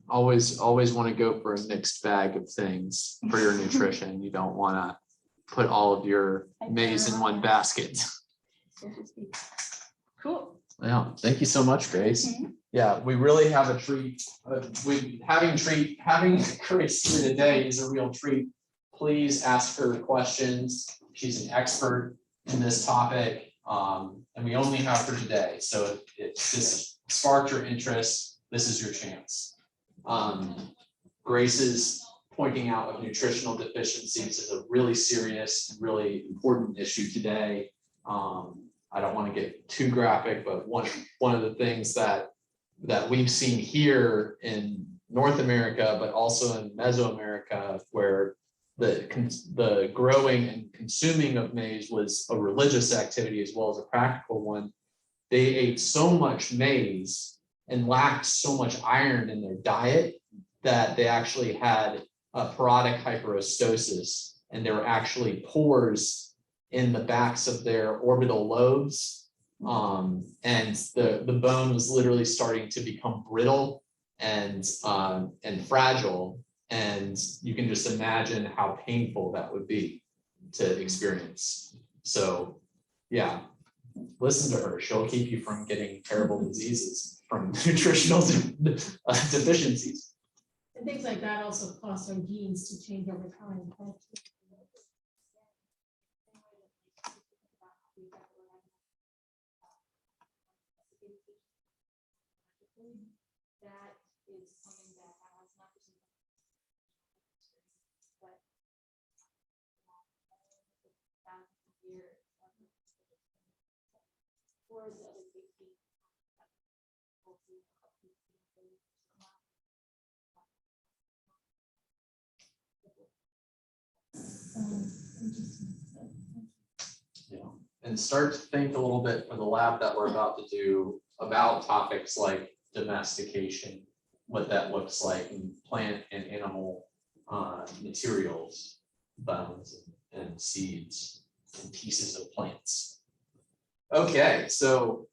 Always want to go for a mixed bag of things for your nutrition. You don't want to put all of your maize in one basket. Cool. Yeah, thank you so much, Grace. Yeah, we really have a treat. Having Grace here today is a real treat. Please ask her questions. She's an expert in this topic, and we only have her today. So if this sparked your interest, this is your chance. Grace's pointing out of nutritional deficiencies is a really serious and really important issue today. I don't want to get too graphic, but one of the things that we've seen here in North America, but also in Mesoamerica, where the growing and consuming of maize was a religious activity as well as a practical one. They ate so much maize and lacked so much iron in their diet that they actually had a parodic hyperostosis, and there were actually pores in the backs of their orbital lobes, and the bone was literally starting to become brittle and fragile, and you can just imagine how painful that would be to experience. So yeah, listen to her. She'll keep you from getting terrible diseases from nutritional deficiencies. And things like that also cause our genes to change over time. That is something that has not just but years or the other safety. Yeah, and start to think a little bit for the lab that we're about to do about topics like domestication, what that looks like in plant and animal materials, bones and seeds and pieces of plants. Okay, so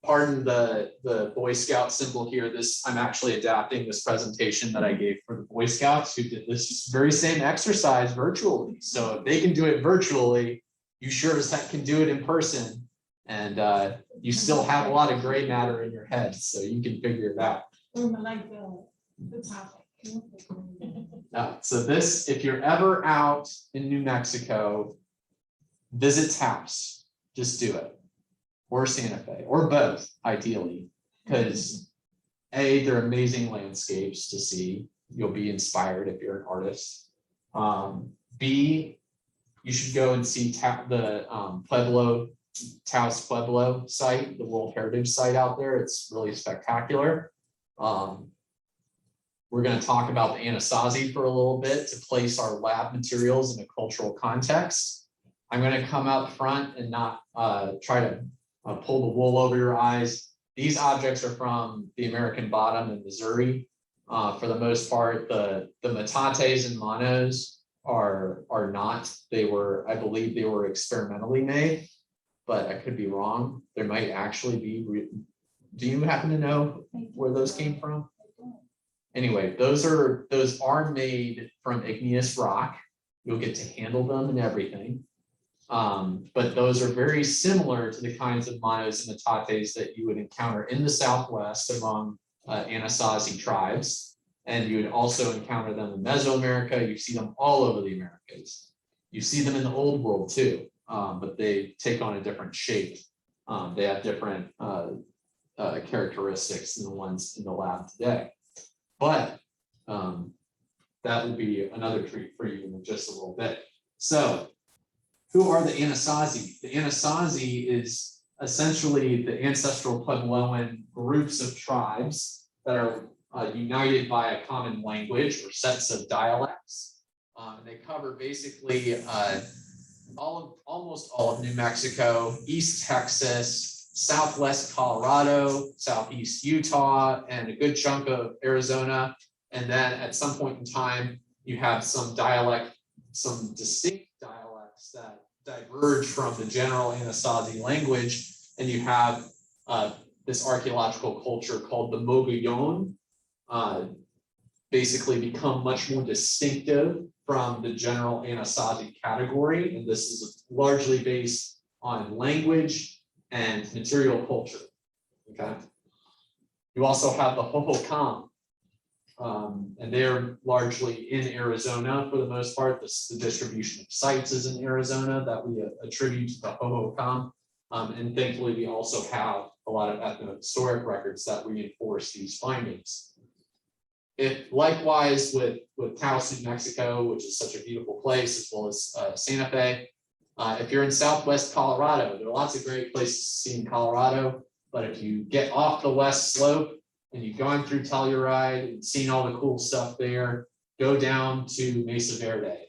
pardon the Boy Scout symbol here. I'm actually adapting this presentation that I gave for the Boy Scouts who did this very same exercise virtually. So if they can do it virtually, you sure as heck can do it in person. And you still have a lot of gray matter in your head, so you can figure it out. Like the topic. So this, if you're ever out in New Mexico, visit Taos, just do it. Or Santa Fe, or both, ideally, because A, they're amazing landscapes to see. You'll be inspired if you're an artist. B, you should go and see the Taos Pueblo site, the World Heritage Site out there. It's really spectacular. We're going to talk about the Anasazi for a little bit to place our lab materials in a cultural context. I'm going to come out front and not try to pull the wool over your eyes. These objects are from the American Bottom in Missouri. For the most part, the metates and monos are not. I believe they were experimentally made, but I could be wrong. There might actually be. Do you happen to know where those came from? Anyway, those are made from igneous rock. You'll get to handle them and everything. But those are very similar to the kinds of monos and metates that you would encounter in the Southwest among Anasazi tribes. And you would also encounter them in Mesoamerica. You see them all over the Americas. You see them in the Old World too, but they take on a different shape. They have different characteristics than the ones in the lab today. But that will be another treat for you in just a little bit. So who are the Anasazi? The Anasazi is essentially the ancestral Puebloan groups of tribes that are united by a common language or sets of dialects. They cover basically almost all of New Mexico, East Texas, Southwest Colorado, Southeast Utah, and a good chunk of Arizona. And then at some point in time, you have some distinct dialects that diverge from the general Anasazi language. And you have this archaeological culture called the Mogollon, basically become much more distinctive from the general Anasazi category. And this is largely based on language and material culture. Okay. You also have the Hohokam, and they're largely in Arizona for the most part. The distribution of sites is in Arizona that we attribute to the Hohokam. And thankfully, we also have a lot of ethnohistoric records that reinforce these findings. If likewise with Taos, New Mexico, which is such a beautiful place, as well as Santa Fe, if you're in Southwest Colorado, there are lots of great places to see in Colorado. But if you get off the west slope and you've gone through Telluride and seen all the cool stuff there, go down to Mesa Verde.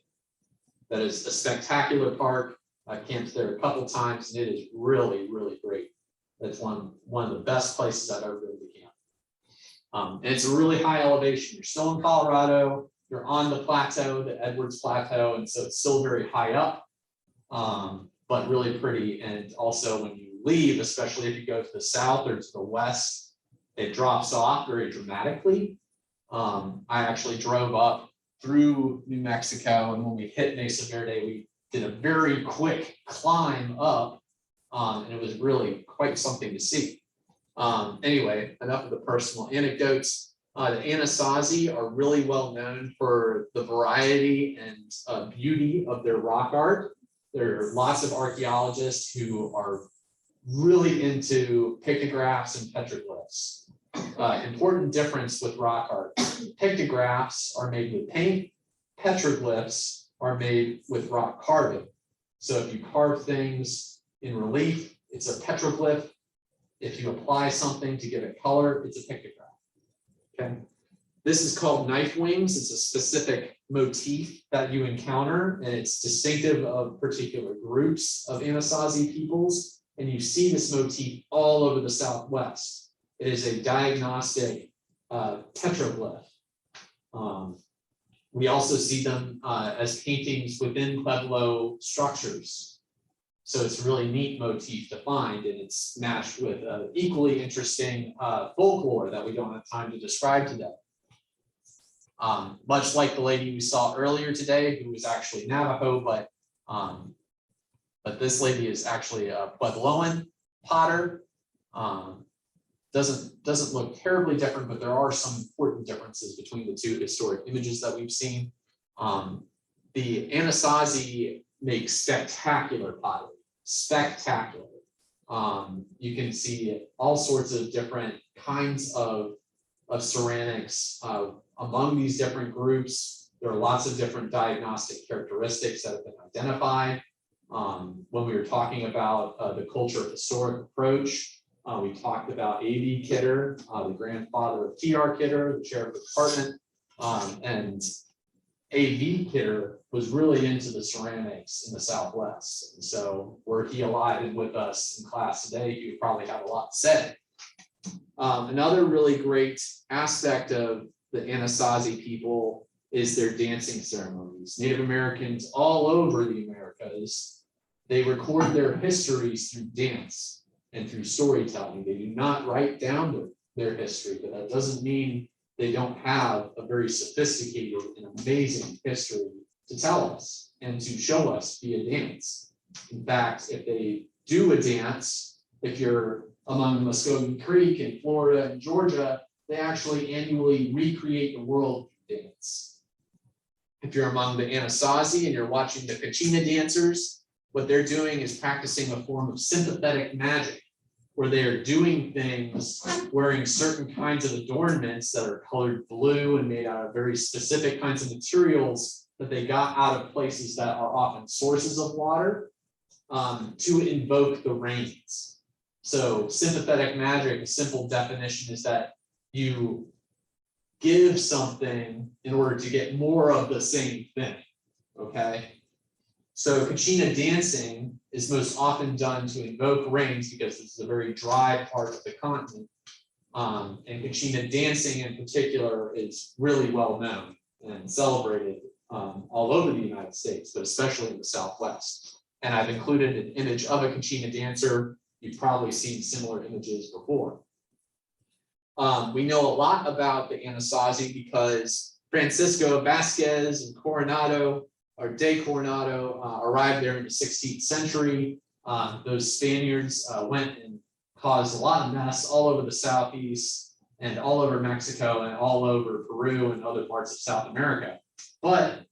That is a spectacular park. I camped there a couple times, and it is really, really great. That's one of the best places I've ever been to camp. And it's a really high elevation. You're still in Colorado, you're on the plateau, the Edwards Plateau, and so it's still very high up, but really pretty. And also when you leave, especially if you go to the south or to the west, it drops off very dramatically. I actually drove up through New Mexico, and when we hit Mesa Verde, we did a very quick climb up, and it was really quite something to see. Anyway, enough of the personal anecdotes. The Anasazi are really well known for the variety and beauty of their rock art. There are lots of archaeologists who are really into pictographs and petroglyphs. Important difference with rock art. Pictographs are made with paint. Petroglyphs are made with rock carving. So if you carve things in relief, it's a petroglyph. If you apply something to give it color, it's a pictograph. Okay. This is called knife wings. It's a specific motif that you encounter, and it's distinctive of particular groups of Anasazi peoples. And you see this motif all over the Southwest. It is a diagnostic petroglyph. We also see them as paintings within Pueblo structures. So it's a really neat motif to find, and it's matched with equally interesting folklore that we don't have time to describe today. Much like the lady we saw earlier today, who was actually Navajo, but this lady is actually a Puebloan potter. Doesn't look terribly different, but there are some important differences between the two historic images that we've seen. The Anasazi make spectacular pottery. Spectacular. You can see all sorts of different kinds of ceramics among these different groups. There are lots of different diagnostic characteristics that have been identified. When we were talking about the culture historic approach, we talked about A.V. Kidder, the grandfather of T.R. Kidder, the chair of the department, and A.V. Kidder was really into the ceramics in the Southwest. And so were he alive and with us in class today, he would probably have a lot to say. Another really great aspect of the Anasazi people is their dancing ceremonies. Native Americans all over the Americas, they record their histories through dance and through storytelling. They do not write down their history, but that doesn't mean they don't have a very sophisticated and amazing history to tell us and to show us via dance. In fact, if they do a dance, if you're among Muskogee Creek in Florida and Georgia, they actually annually recreate the world dance. If you're among the Anasazi and you're watching the Kachina dancers, what they're doing is practicing a form of sympathetic magic. where they are doing things, wearing certain kinds of adornments that are colored blue and made out of very specific kinds of materials that they got out of places that are often sources of water, to invoke the rains. So sympathetic magic, a simple definition is that you give something in order to get more of the same thing, okay? So Kachina dancing is most often done to invoke rains because this is a very dry part of the continent. And Kachina dancing in particular is really well known and celebrated all over the United States, but especially in the Southwest. And I've included an image of a Kachina dancer. You've probably seen similar images before. We know a lot about the Anasazi because Francisco Vasquez and Coronado, or de Coronado, arrived there in the 16th century. Those Spaniards went and caused a lot of mess all over the Southeast and all over Mexico and all over Peru and other parts of South America. But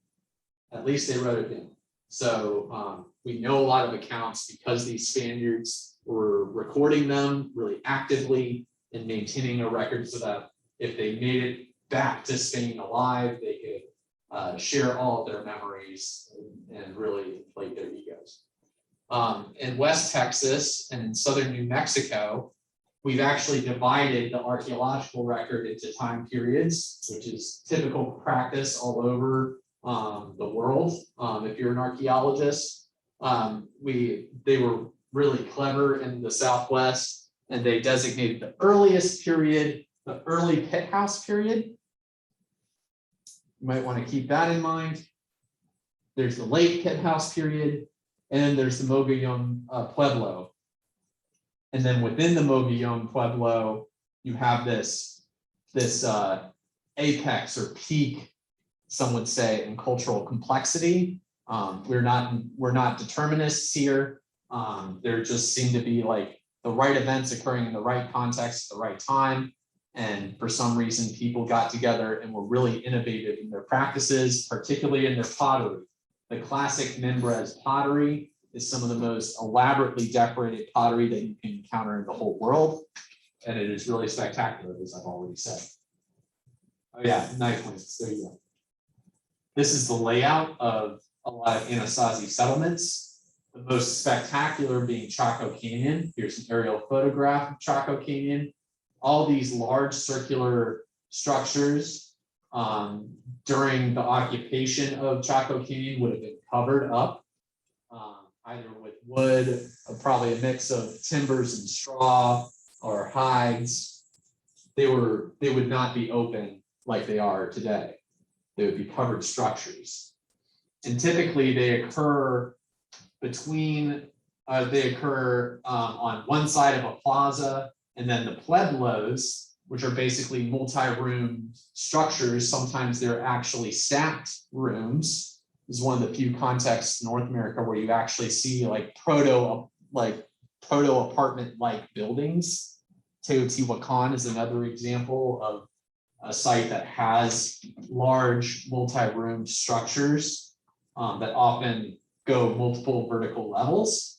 at least they wrote it down. So we know a lot of accounts because these Spaniards were recording them really actively and maintaining a record so that if they made it back to Spain alive, they could share all of their memories and really inflate their egos. In West Texas and in southern New Mexico, we've actually divided the archaeological record into time periods, which is typical practice all over the world. If you're an archaeologist, they were really clever in the Southwest, and they designated the earliest period, the early pit house period. You might want to keep that in mind. There's the late pit house period, and then there's the Mogollon Pueblo. And then within the Mogollon Pueblo, you have this apex or peak, some would say, in cultural complexity. We're not determinists here. There just seem to be like the right events occurring in the right context at the right time. And for some reason, people got together and were really innovative in their practices, particularly in their pottery. The classic Mimbres pottery is some of the most elaborately decorated pottery that you can encounter in the whole world. And it is really spectacular, as I've already said. Oh yeah, knife links, there you go. This is the layout of a lot of Anasazi settlements. The most spectacular being Chaco Canyon. Here's an aerial photograph of Chaco Canyon. All these large circular structures during the occupation of Chaco Canyon would have been covered up, either with wood, or probably a mix of timbers and straw or hides. They would not be open like they are today. They would be covered structures. And typically they occur on one side of a plaza, and then the pueblos, which are basically multi-room structures. Sometimes they're actually stacked rooms. This is one of the few contexts in North America where you actually see like proto apartment-like buildings. Teotihuacan is another example of a site that has large multi-room structures that often go multiple vertical levels.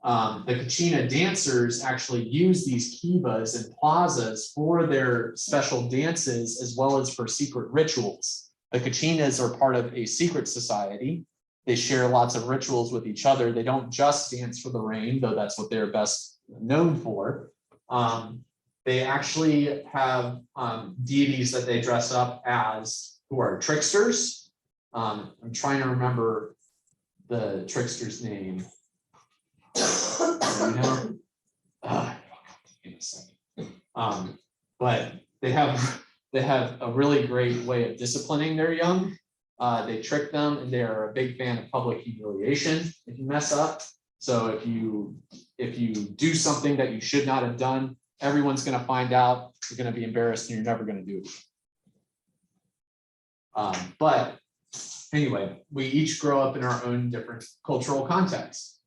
The Kachina dancers actually use these kivas and plazas for their special dances as well as for secret rituals. The Kachinas are part of a secret society. They share lots of rituals with each other. They don't just dance for the rain, though that's what they're best known for. They actually have deities that they dress up as who are tricksters. I'm trying to remember the trickster's name. In a second. But they have a really great way of disciplining their young. They trick them, and they are a big fan of public humiliation if you mess up. So if you do something that you should not have done, everyone's going to find out. You're going to be embarrassed, and you're never going to do it. But anyway, we each grow up in our own different cultural contexts.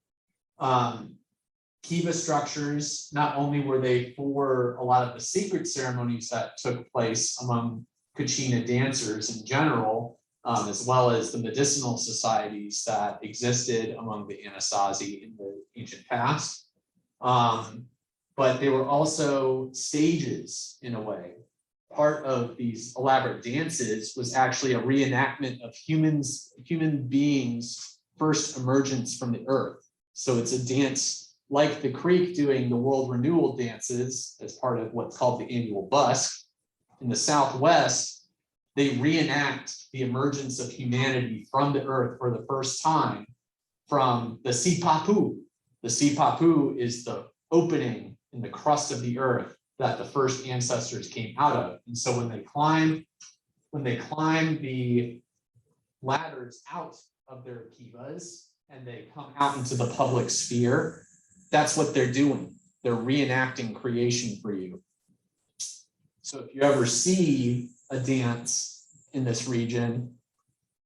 Kiva structures, not only were they for a lot of the secret ceremonies that took place among Kachina dancers in general, as well as the medicinal societies that existed among the Anasazi in the ancient past. but they were also stages in a way. Part of these elaborate dances was actually a reenactment of human beings' first emergence from the earth. So it's a dance like the Creek doing the world renewal dances as part of what's called the annual busk. In the Southwest, they reenact the emergence of humanity from the earth for the first time from the Sipapu. The Sipapu is the opening in the crust of the earth that the first ancestors came out of. And so when they climb the ladders out of their kivas and they come out into the public sphere, that's what they're doing. They're reenacting creation for you. So if you ever see a dance in this region,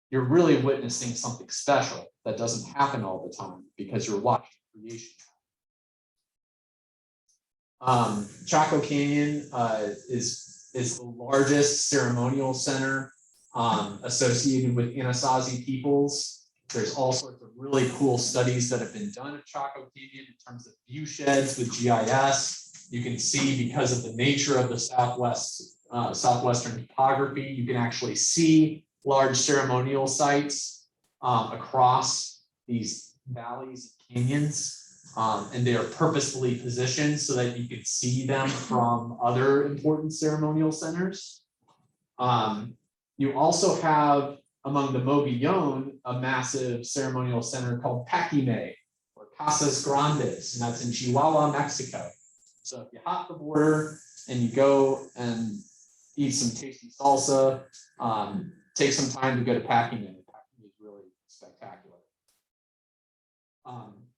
you're really witnessing something special that doesn't happen all the time because you're watching creation. Chaco Canyon is the largest ceremonial center associated with Anasazi peoples. There's all sorts of really cool studies that have been done at Chaco Canyon in terms of view sheds with GIS. You can see, because of the nature of the southwestern topography, you can actually see large ceremonial sites across these valleys and canyons. And they are purposefully positioned so that you can see them from other important ceremonial centers. You also have, among the Mogollon, a massive ceremonial center called Paquime, or Casas Grandes, and that's in Chihuahua, Mexico. So if you hop the border and you go and eat some tasty salsa, take some time to go to Paquime. Paquime is really spectacular.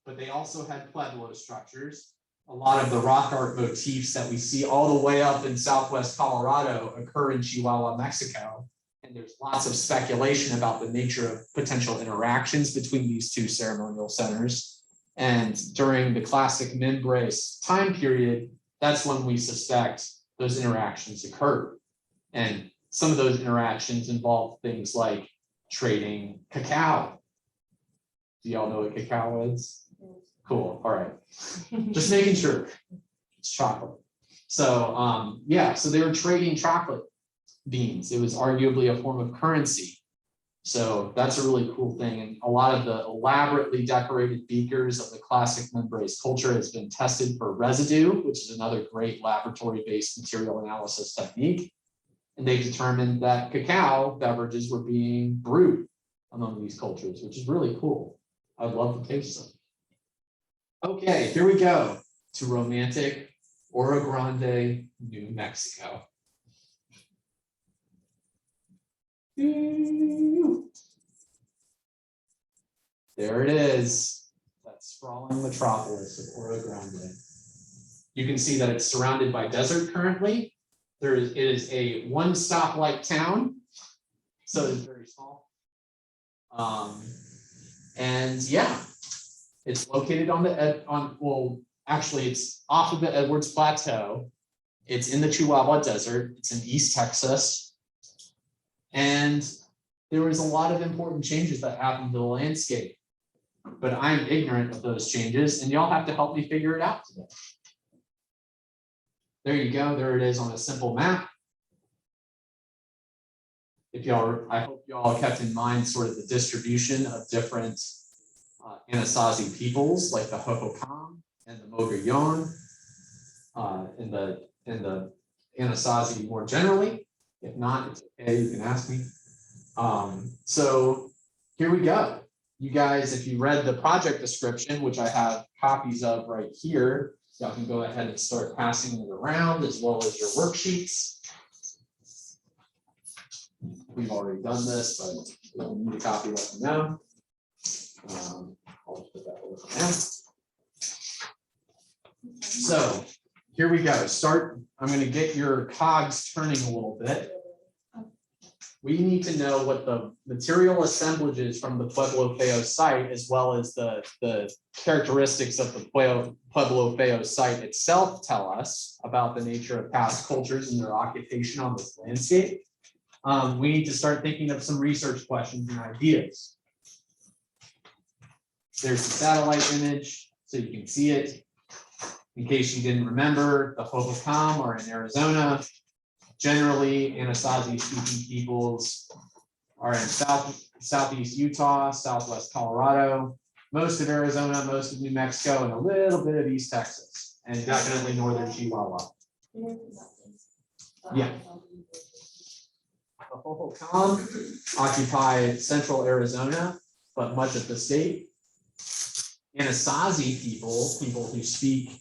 But they also had Pueblo structures. A lot of the rock art motifs that we see all the way up in Southwest Colorado occur in Chihuahua, Mexico. And there's lots of speculation about the nature of potential interactions between these two ceremonial centers. And during the classic Mimbres time period, that's when we suspect those interactions occurred. And some of those interactions involve things like trading cacao. Do y'all know what cacao is? Cool. All right. Just making sure. It's chocolate. So yeah, so they were trading chocolate beans. It was arguably a form of currency. So that's a really cool thing. And a lot of the elaborately decorated beakers of the classic Mimbres culture has been tested for residue, which is another great laboratory-based material analysis technique. And they determined that cacao beverages were being brewed among these cultures, which is really cool. I'd love to taste them. Okay, here we go to romantic Oro Grande, New Mexico. There it is, that sprawling metropolis of Oro Grande. You can see that it's surrounded by desert currently. It is a one stoplight town, so it's very small. And yeah, it's located on well, actually it's off of the Edwards Plateau. It's in the Chihuahua Desert. It's in East Texas. And there was a lot of important changes that happened to the landscape, but I'm ignorant of those changes, and y'all have to help me figure it out today. There you go. There it is on a simple map. If y'all, I hope y'all kept in mind sort of the distribution of different Anasazi peoples, like the Hohokam and the Mogollon, and the Anasazi more generally. If not, it's okay, you can ask me. So here we go. You guys, if you read the project description, which I have copies of right here, y'all can go ahead and start passing it around, as well as your worksheets. We've already done this, but if you don't need a copy, let me know. I'll put that over now. So here we go. I'm going to get your cogs turning a little bit. We need to know what the material assemblages from the Pueblo Feo site, as well as the characteristics of the Pueblo Feo site itself, tell us about the nature of past cultures and their occupation on this landscape. We need to start thinking of some research questions and ideas. There's the satellite image, so you can see it. In case you didn't remember, the Hohokam are in Arizona. Generally, Anasazi-speaking peoples are in southeast Utah, southwest Colorado, most of Arizona, most of New Mexico, and a little bit of East Texas, and definitely northern Chihuahua. Yeah. The Hohokam occupy central Arizona, but much of the state. Anasazi people who speak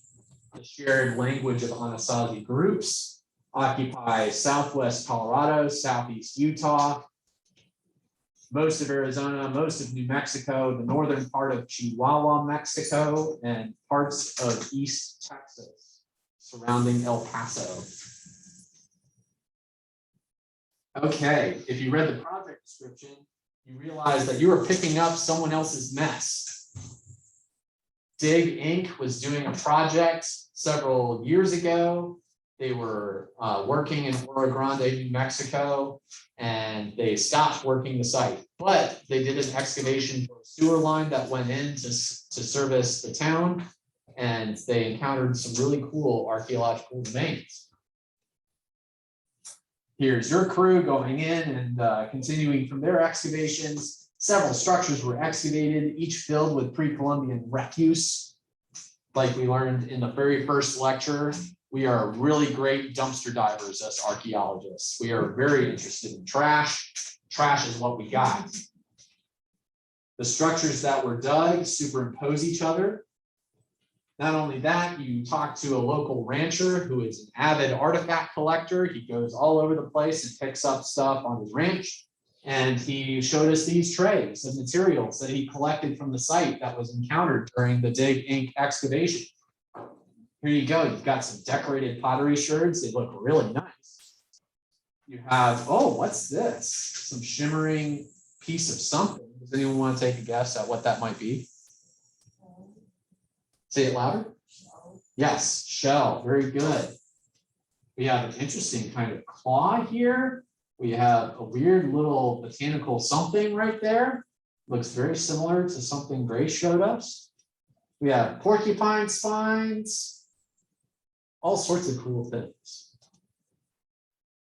the shared language of Anasazi groups, occupy southwest Colorado, southeast Utah, most of Arizona, most of New Mexico, the northern part of Chihuahua, Mexico, and parts of East Texas surrounding El Paso. Okay, if you read the project description, you realize that you were picking up someone else's mess. Dig Inc. was doing a project several years ago. They were working in Oro Grande, New Mexico, and they stopped working the site. But they did an excavation for a sewer line that went in to service the town, and they encountered some really cool archaeological remains. Here's your crew going in and continuing from their excavations. Several structures were excavated, each filled with pre-Columbian refuse. Like we learned in the very first lecture, we are really great dumpster divers as archaeologists. We are very interested in trash. Trash is what we got. The structures that were dug superimpose each other. Not only that, you talk to a local rancher who is an avid artifact collector. He goes all over the place and picks up stuff on his ranch. And he showed us these trays of materials that he collected from the site that was encountered during the Dig Inc. excavation. Here you go. You've got some decorated pottery sherds. They look really nice. You have, oh, what's this? Some shimmering piece of something. Does anyone want to take a guess at what that might be? Say it louder. Yes, shell. Very good. We have an interesting kind of claw here. We have a weird little botanical something right there. Looks very similar to something Grace showed us. We have porcupine spines, all sorts of cool things.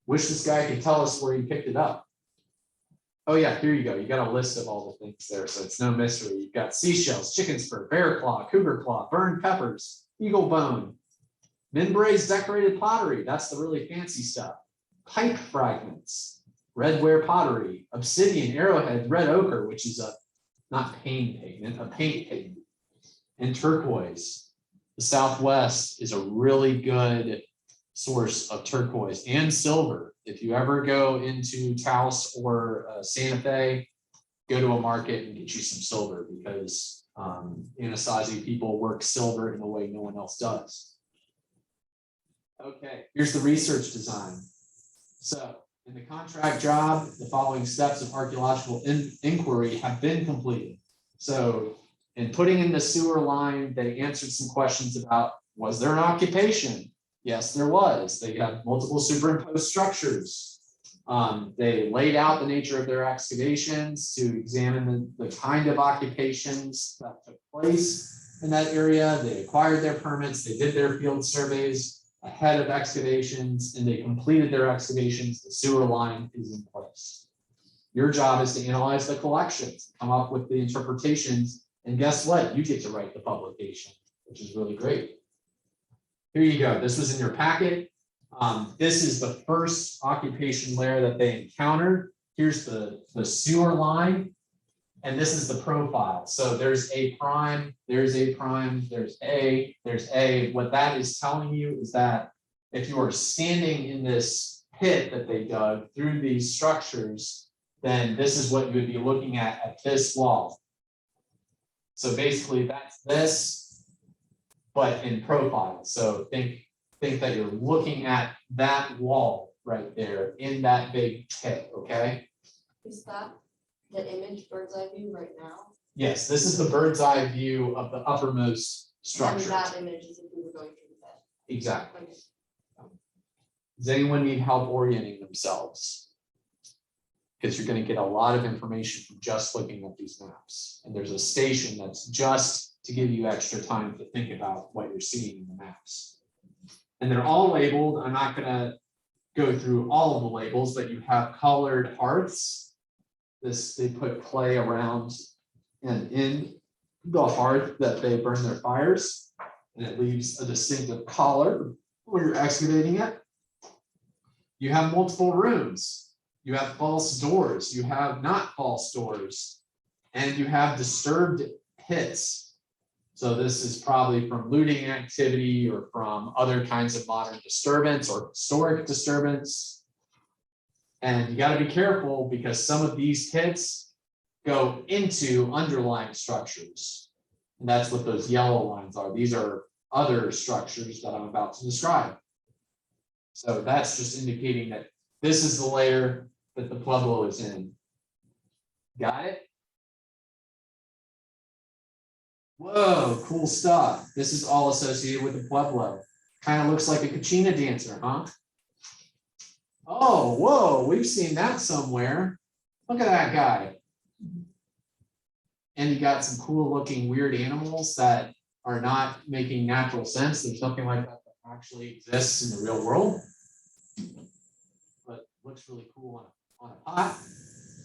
Wish this guy could tell us where he picked it up. Oh yeah, here you go. You got a list of all the things there, so it's no mystery. You've got seashells, chicken's fur, bear claw, cougar claw, burned peppers, eagle bone, Minbray's decorated pottery. That's the really fancy stuff. Pipe fragments, redware pottery, obsidian, arrowhead, red ochre, which is a not paint pigment, a paint pigment, and turquoise. The Southwest is a really good source of turquoise and silver. If you ever go into Taos or Santa Fe, go to a market and get you some silver, because Anasazi people work silver in a way no one else does. Okay, here's the research design. So in the contract job, the following steps of archaeological inquiry have been completed. So in putting in the sewer line, they answered some questions about, was there an occupation? Yes, there was. They have multiple superimposed structures. They laid out the nature of their excavations to examine the kind of occupations that took place in that area. They acquired their permits, they did their field surveys ahead of excavations, and they completed their excavations. The sewer line is in place. Your job is to analyze the collections, come up with the interpretations, and guess what? You get to write the publication, which is really great. Here you go. This was in your packet. This is the first occupation layer that they encountered. Here's the sewer line, and this is the profile. So there's A prime, there's A prime, there's A, there's A. What that is telling you is that if you are standing in this pit that they dug through these structures, then this is what you would be looking at this wall. So basically that's this, but in profile. So think that you're looking at that wall right there in that big pit, okay? Is that the image bird's eye view right now? Yes, this is the bird's eye view of the uppermost structure. And that image is if we were going through the bed. Exactly. Okay. Does anyone need help orienting themselves? Because you're going to get a lot of information from just looking at these maps. And there's a station that's just to give you extra time to think about what you're seeing in the maps. And they're all labeled. I'm not gonna go through all of the labels, but you have colored hearths. They put clay around and in the hearth that they burn their fires, and it leaves a distinctive color when you're excavating it. You have multiple rooms. You have false doors. You have not false doors, and you have disturbed pits. So this is probably from looting activity or from other kinds of modern disturbance or historic disturbance. And you got to be careful because some of these pits go into underlying structures. And that's what those yellow lines are. These are other structures that I'm about to describe. So that's just indicating that this is the layer that the Pueblo is in. Got it? Whoa, cool stuff. This is all associated with the Pueblo. Kind of looks like a Kachina dancer, huh? Oh, whoa, we've seen that somewhere. Look at that guy. And you got some cool looking weird animals that are not making natural sense. There's nothing like that that actually exists in the real world. But looks really cool on a pot.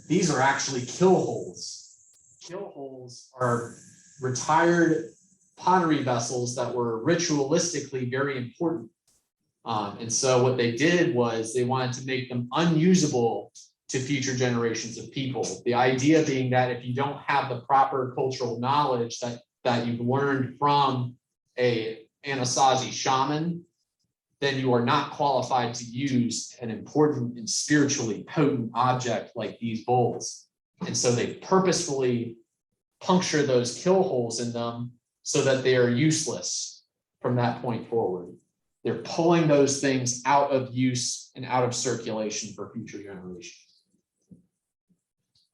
These are actually kill holes. Kill holes are retired pottery vessels that were ritualistically very important. And so what they did was they wanted to make them unusable to future generations of people. The idea being that if you don't have the proper cultural knowledge that you've learned from a Anasazi shaman, then you are not qualified to use an important and spiritually potent object like these bowls. And so they purposefully puncture those kill holes in them so that they are useless from that point forward. They're pulling those things out of use and out of circulation for future generations.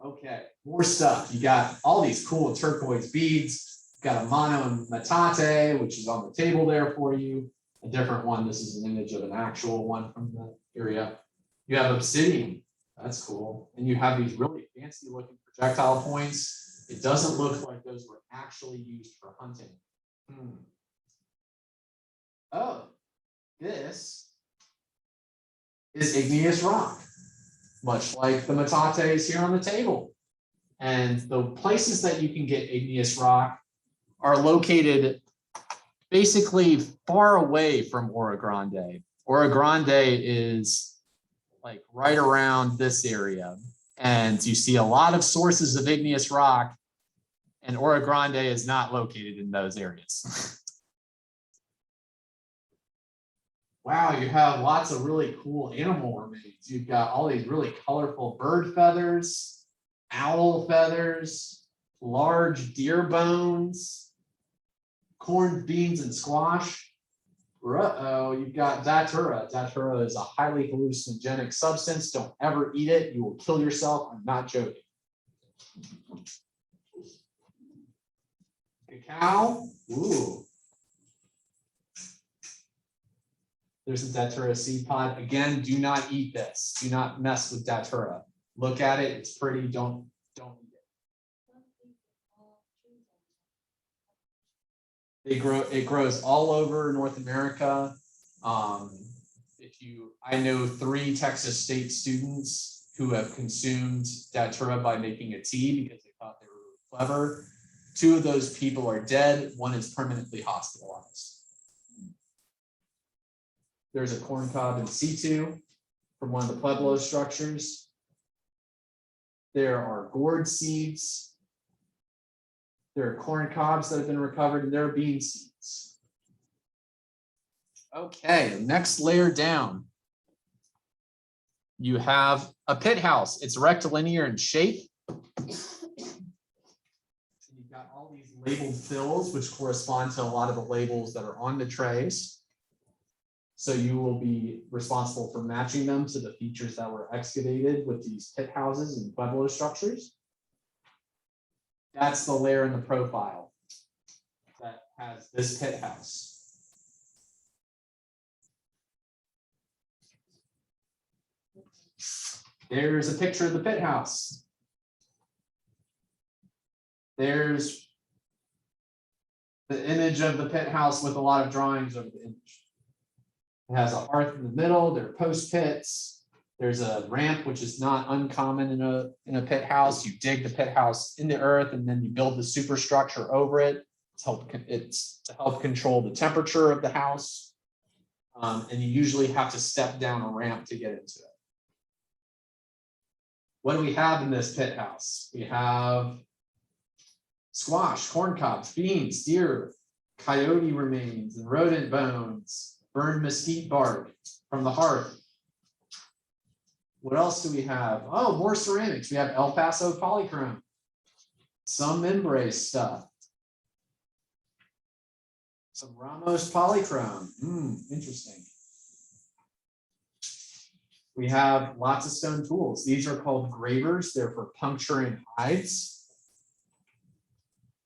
Okay, more stuff. You got all these cool turquoise beads. You got a mono and metate, which is on the table there for you. A different one. This is an image of an actual one from the area. You have obsidian. That's cool. And you have these really fancy looking projectile points. It doesn't look like those were actually used for hunting. Oh, this is igneous rock, much like the metates here on the table. And the places that you can get igneous rock are located basically far away from Oro Grande. Oro Grande is like right around this area. And you see a lot of sources of igneous rock, and Oro Grande is not located in those areas. Wow, you have lots of really cool animal remains. You've got all these really colorful bird feathers, owl feathers, large deer bones, corned beans and squash. Uh-oh, you've got datura. Datura is a highly hallucinogenic substance. Don't ever eat it. You will kill yourself. I'm not joking. Cacao. Ooh. There's a datura seed pod. Again, do not eat this. Do not mess with datura. Look at it. It's pretty. Don't eat it. It grows all over North America. I know 3 Texas State students who have consumed datura by making a tea because they thought they were really clever. 2 of those people are dead. 1 is permanently hospitalized. There's a corn cob in situ from one of the Pueblo structures. There are gourd seeds. There are corn cobs that have been recovered, and there are bean seeds. Okay, next layer down. You have a pit house. It's rectilinear in shape. You've got all these labeled fills, which correspond to a lot of the labels that are on the trays. So you will be responsible for matching them to the features that were excavated with these pit houses and Pueblo structures. That's the layer in the profile that has this pit house. There's a picture of the pit house. There's the image of the pit house with a lot of drawings of the image. It has a hearth in the middle, there are post pits. There's a ramp, which is not uncommon in a pit house. You dig the pit house in the earth and then you build the superstructure over it. It's to help control the temperature of the house. And you usually have to step down a ramp to get into it. What do we have in this pit house? We have squash, corn cobs, beans, deer, coyote remains, and rodent bones, burned mesquite bark from the hearth. What else do we have? Oh, more ceramics. We have El Paso polychrome, some membrane stuff, some Ramos polychrome. Interesting. We have lots of stone tools. These are called gravers. They're for puncturing hides.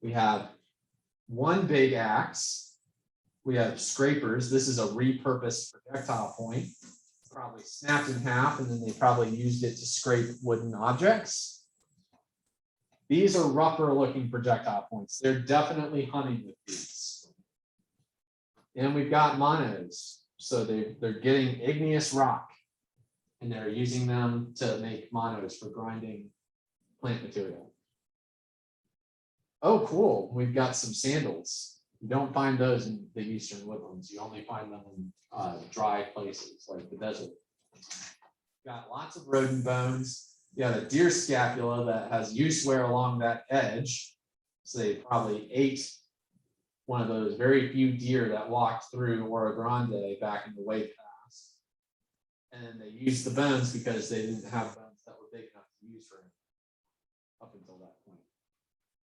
We have one big axe. We have scrapers. This is a repurposed projectile point. Probably snapped in half, and then they probably used it to scrape wooden objects. These are rougher looking projectile points. They're definitely hunting with these. And we've got monos. So they're getting igneous rock and they're using them to make monos for grinding plant material. Oh, cool. We've got some sandals. You don't find those in the eastern woodlands. You only find them in dry places like the desert. Got lots of rodent bones. You got a deer scapula that has use wear along that edge. So they probably ate one of those very few deer that walked through Oro Grande back in the way past. And then they used the bones because they didn't have bones that were big enough to use for him up until that point.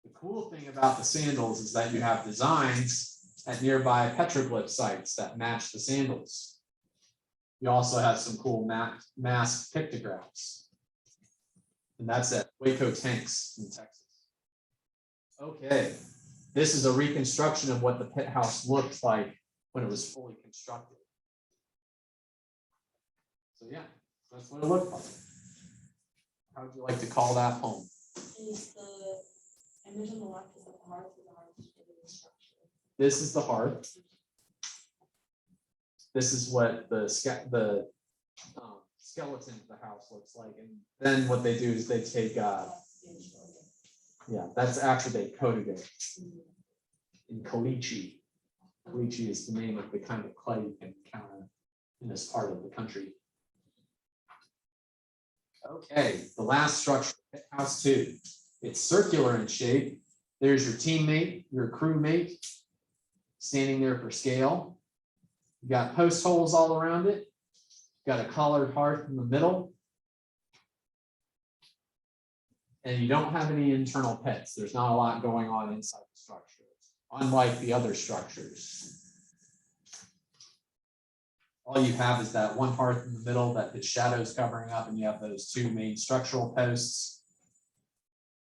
The cool thing about the sandals is that you have designs at nearby petroglyph sites that match the sandals. You also have some cool masked pictographs. And that's at Waco Tanks in Texas. Okay, this is a reconstruction of what the pit house looked like when it was fully constructed. So yeah, that's what it looked like. How would you like to call that home? Is the image on the left is the hearth or the hearth structure? This is the hearth. This is what the skeleton of the house looks like. And then what they do is they take, yeah, that's after they coated it in caliche. Caliche is the name of the kind of clay you can encounter in this part of the country. Okay, the last structure, pit house 2. It's circular in shape. There's your teammate, your crewmate, standing there for scale. You got post holes all around it. You got a collared hearth in the middle. And you don't have any internal pits. There's not a lot going on inside the structure, unlike the other structures. All you have is that one hearth in the middle that the shadow's covering up, and you have those 2 main structural posts.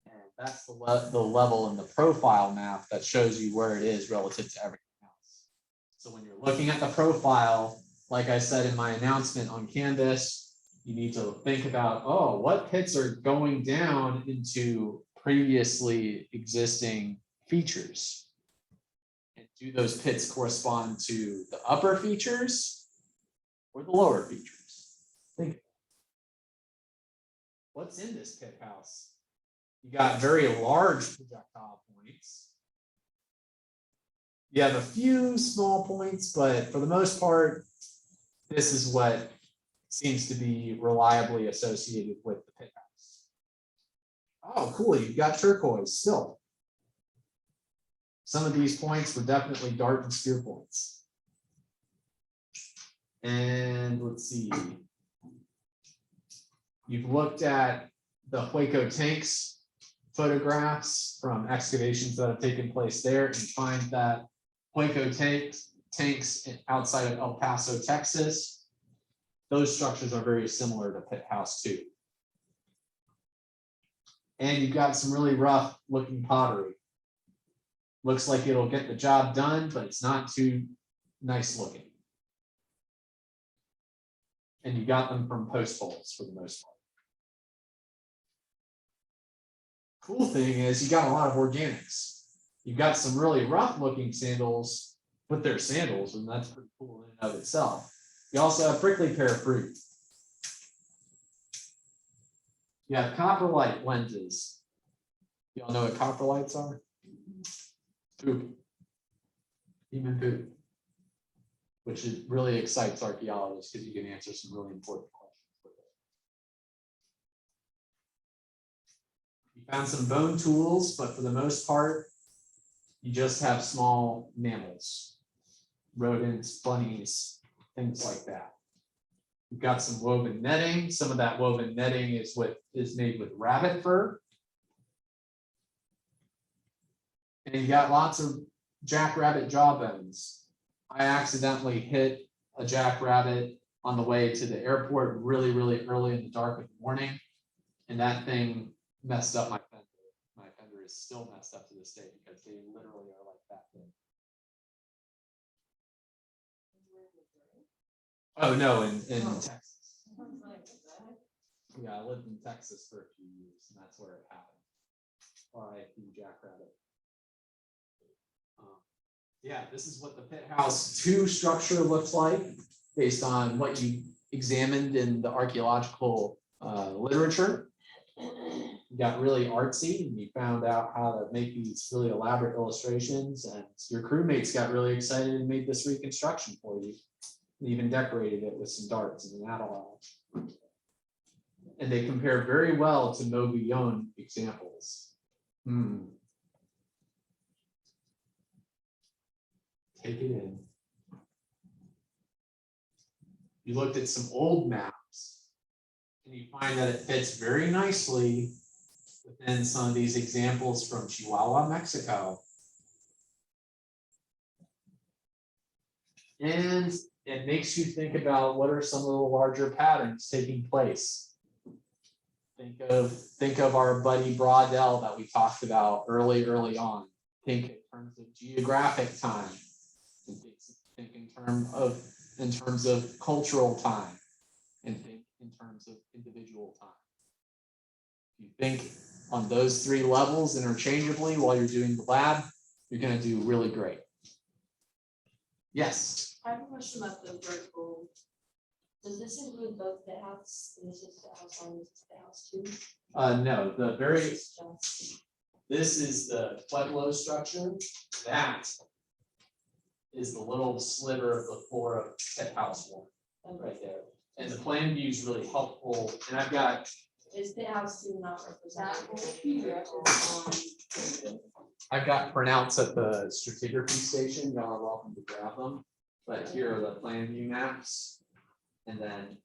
And that's the level in the profile map that shows you where it is relative to everything else. So when you're looking at the profile, like I said in my announcement on Canvas, you need to think about, oh, what pits are going down into previously existing features? And do those pits correspond to the upper features or the lower features? Think. What's in this pit house? You got very large projectile points. You have a few small points, but for the most part, this is what seems to be reliably associated with the pit house. Oh, cool, you've got turquoise still. Some of these points were definitely dart and spear points. And let's see. You've looked at the Waco Tanks photographs from excavations that have taken place there, and find that Waco tanks outside of El Paso, Texas, those structures are very similar to Pit House 2. And you've got some really rough looking pottery. Looks like it'll get the job done, but it's not too nice looking. And you got them from post holes for the most part. Cool thing is you got a lot of organics. You've got some really rough looking sandals, but they're sandals, and that's pretty cool in and of itself. You also have prickly pear fruit. You have coprolite lenses. Y'all know what coprolites are? Poop. Human poop. Which is really excites archaeologists because you can answer some really important questions with it. You found some bone tools, but for the most part, you just have small mammals, rodents, bunnies, things like that. You've got some woven netting. Some of that woven netting is made with rabbit fur. And you got lots of jackrabbit jawbones. I accidentally hit a jackrabbit on the way to the airport really, really early in the dark of the morning. And that thing messed up my fender. My fender is still messed up to this day because they literally are like that big. Oh, no, in Texas. Yeah, I lived in Texas for a few years, and that's where it happened. R.I.P. Jackrabbit. Yeah, this is what the Pit House 2 structure looks like based on what you examined in the archaeological literature. You got really artsy, and you found out how to make these really elaborate illustrations, and your crewmates got really excited and made this reconstruction for you. They even decorated it with some darts and an atlatl. And they compare very well to Mogollon examples. Take it in. You looked at some old maps, and you find that it fits very nicely within some of these examples from Chihuahua, Mexico. And it makes you think about what are some of the larger patterns taking place. Think of our buddy Braudel that we talked about early on. Think in terms of geographic time. Think in terms of cultural time, and think in terms of individual time. If you think on those 3 levels interchangeably while you're doing the lab, you're going to do really great. Yes. I have a question about the vertical. Does this include both the house? This is the house 1, this is the house 2? No, this is the Pueblo structure. That is the little sliver of the floor of Pit House 1 right there. And the plan view is really helpful. And I've got. Is Pit House 2 not representable? I've got printouts at the stratigraphy station. Y'all are welcome to grab them. But here are the plan view maps. And then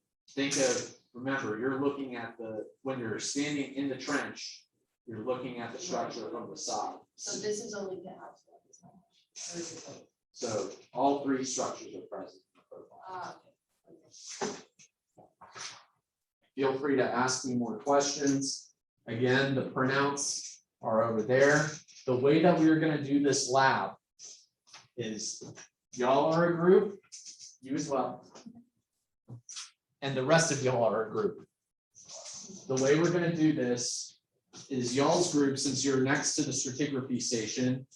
remember, you're looking at when you're standing in the trench, you're looking at the structure from the side. So this is only Pit House 1. So all 3 structures are present in the profile. Okay. Feel free to ask me more questions. Again, the printouts are over there. The way that we are going to do this lab is y'all are a group, you as well, and the rest of y'all are a group. The way we're going to do this is y'all's group, since you're next to the stratigraphy station,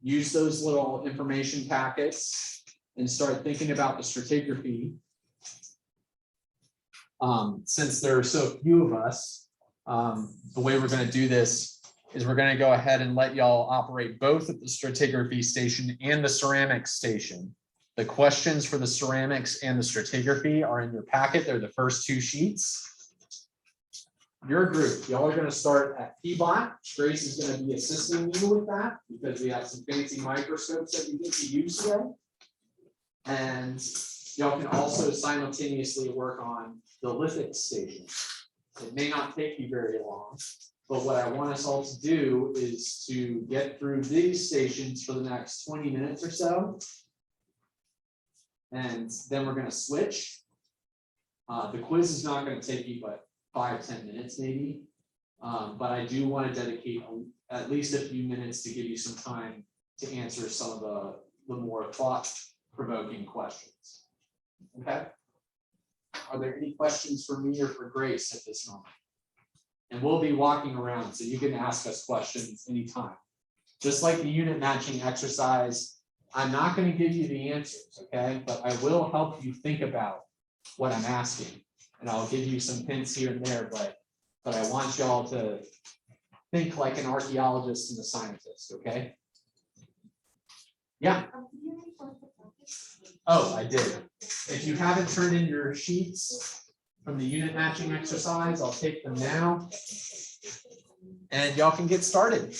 use those little information packets and start thinking about the stratigraphy. Since there are so few of us, the way we're going to do this is we're going to go ahead and let y'all operate both at the stratigraphy station and the ceramics station. The questions for the ceramics and the stratigraphy are in your packet. They're the first 2 sheets. Your group, y'all are going to start at P-Black. Grace is going to be assisting you with that because we have some fancy microscopes that you get to use today. And y'all can also simultaneously work on the lithic station. It may not take you very long, but what I want us all to do is to get through these stations for the next 20 minutes or so. And then we're going to switch. The quiz is not going to take you but 5-10 minutes maybe. But I do want to dedicate at least a few minutes to give you some time to answer some of the more thought-provoking questions. Okay? Are there any questions for me or for Grace at this moment? And we'll be walking around, so you can ask us questions anytime. Just like the unit matching exercise, I'm not going to give you the answers, okay? But I will help you think about what I'm asking. And I'll give you some hints here and there, but I want y'all to think like an archaeologist and a scientist, okay? Yeah. Oh, I did. If you haven't turned in your sheets from the unit matching exercise, I'll take them now. And y'all can get started.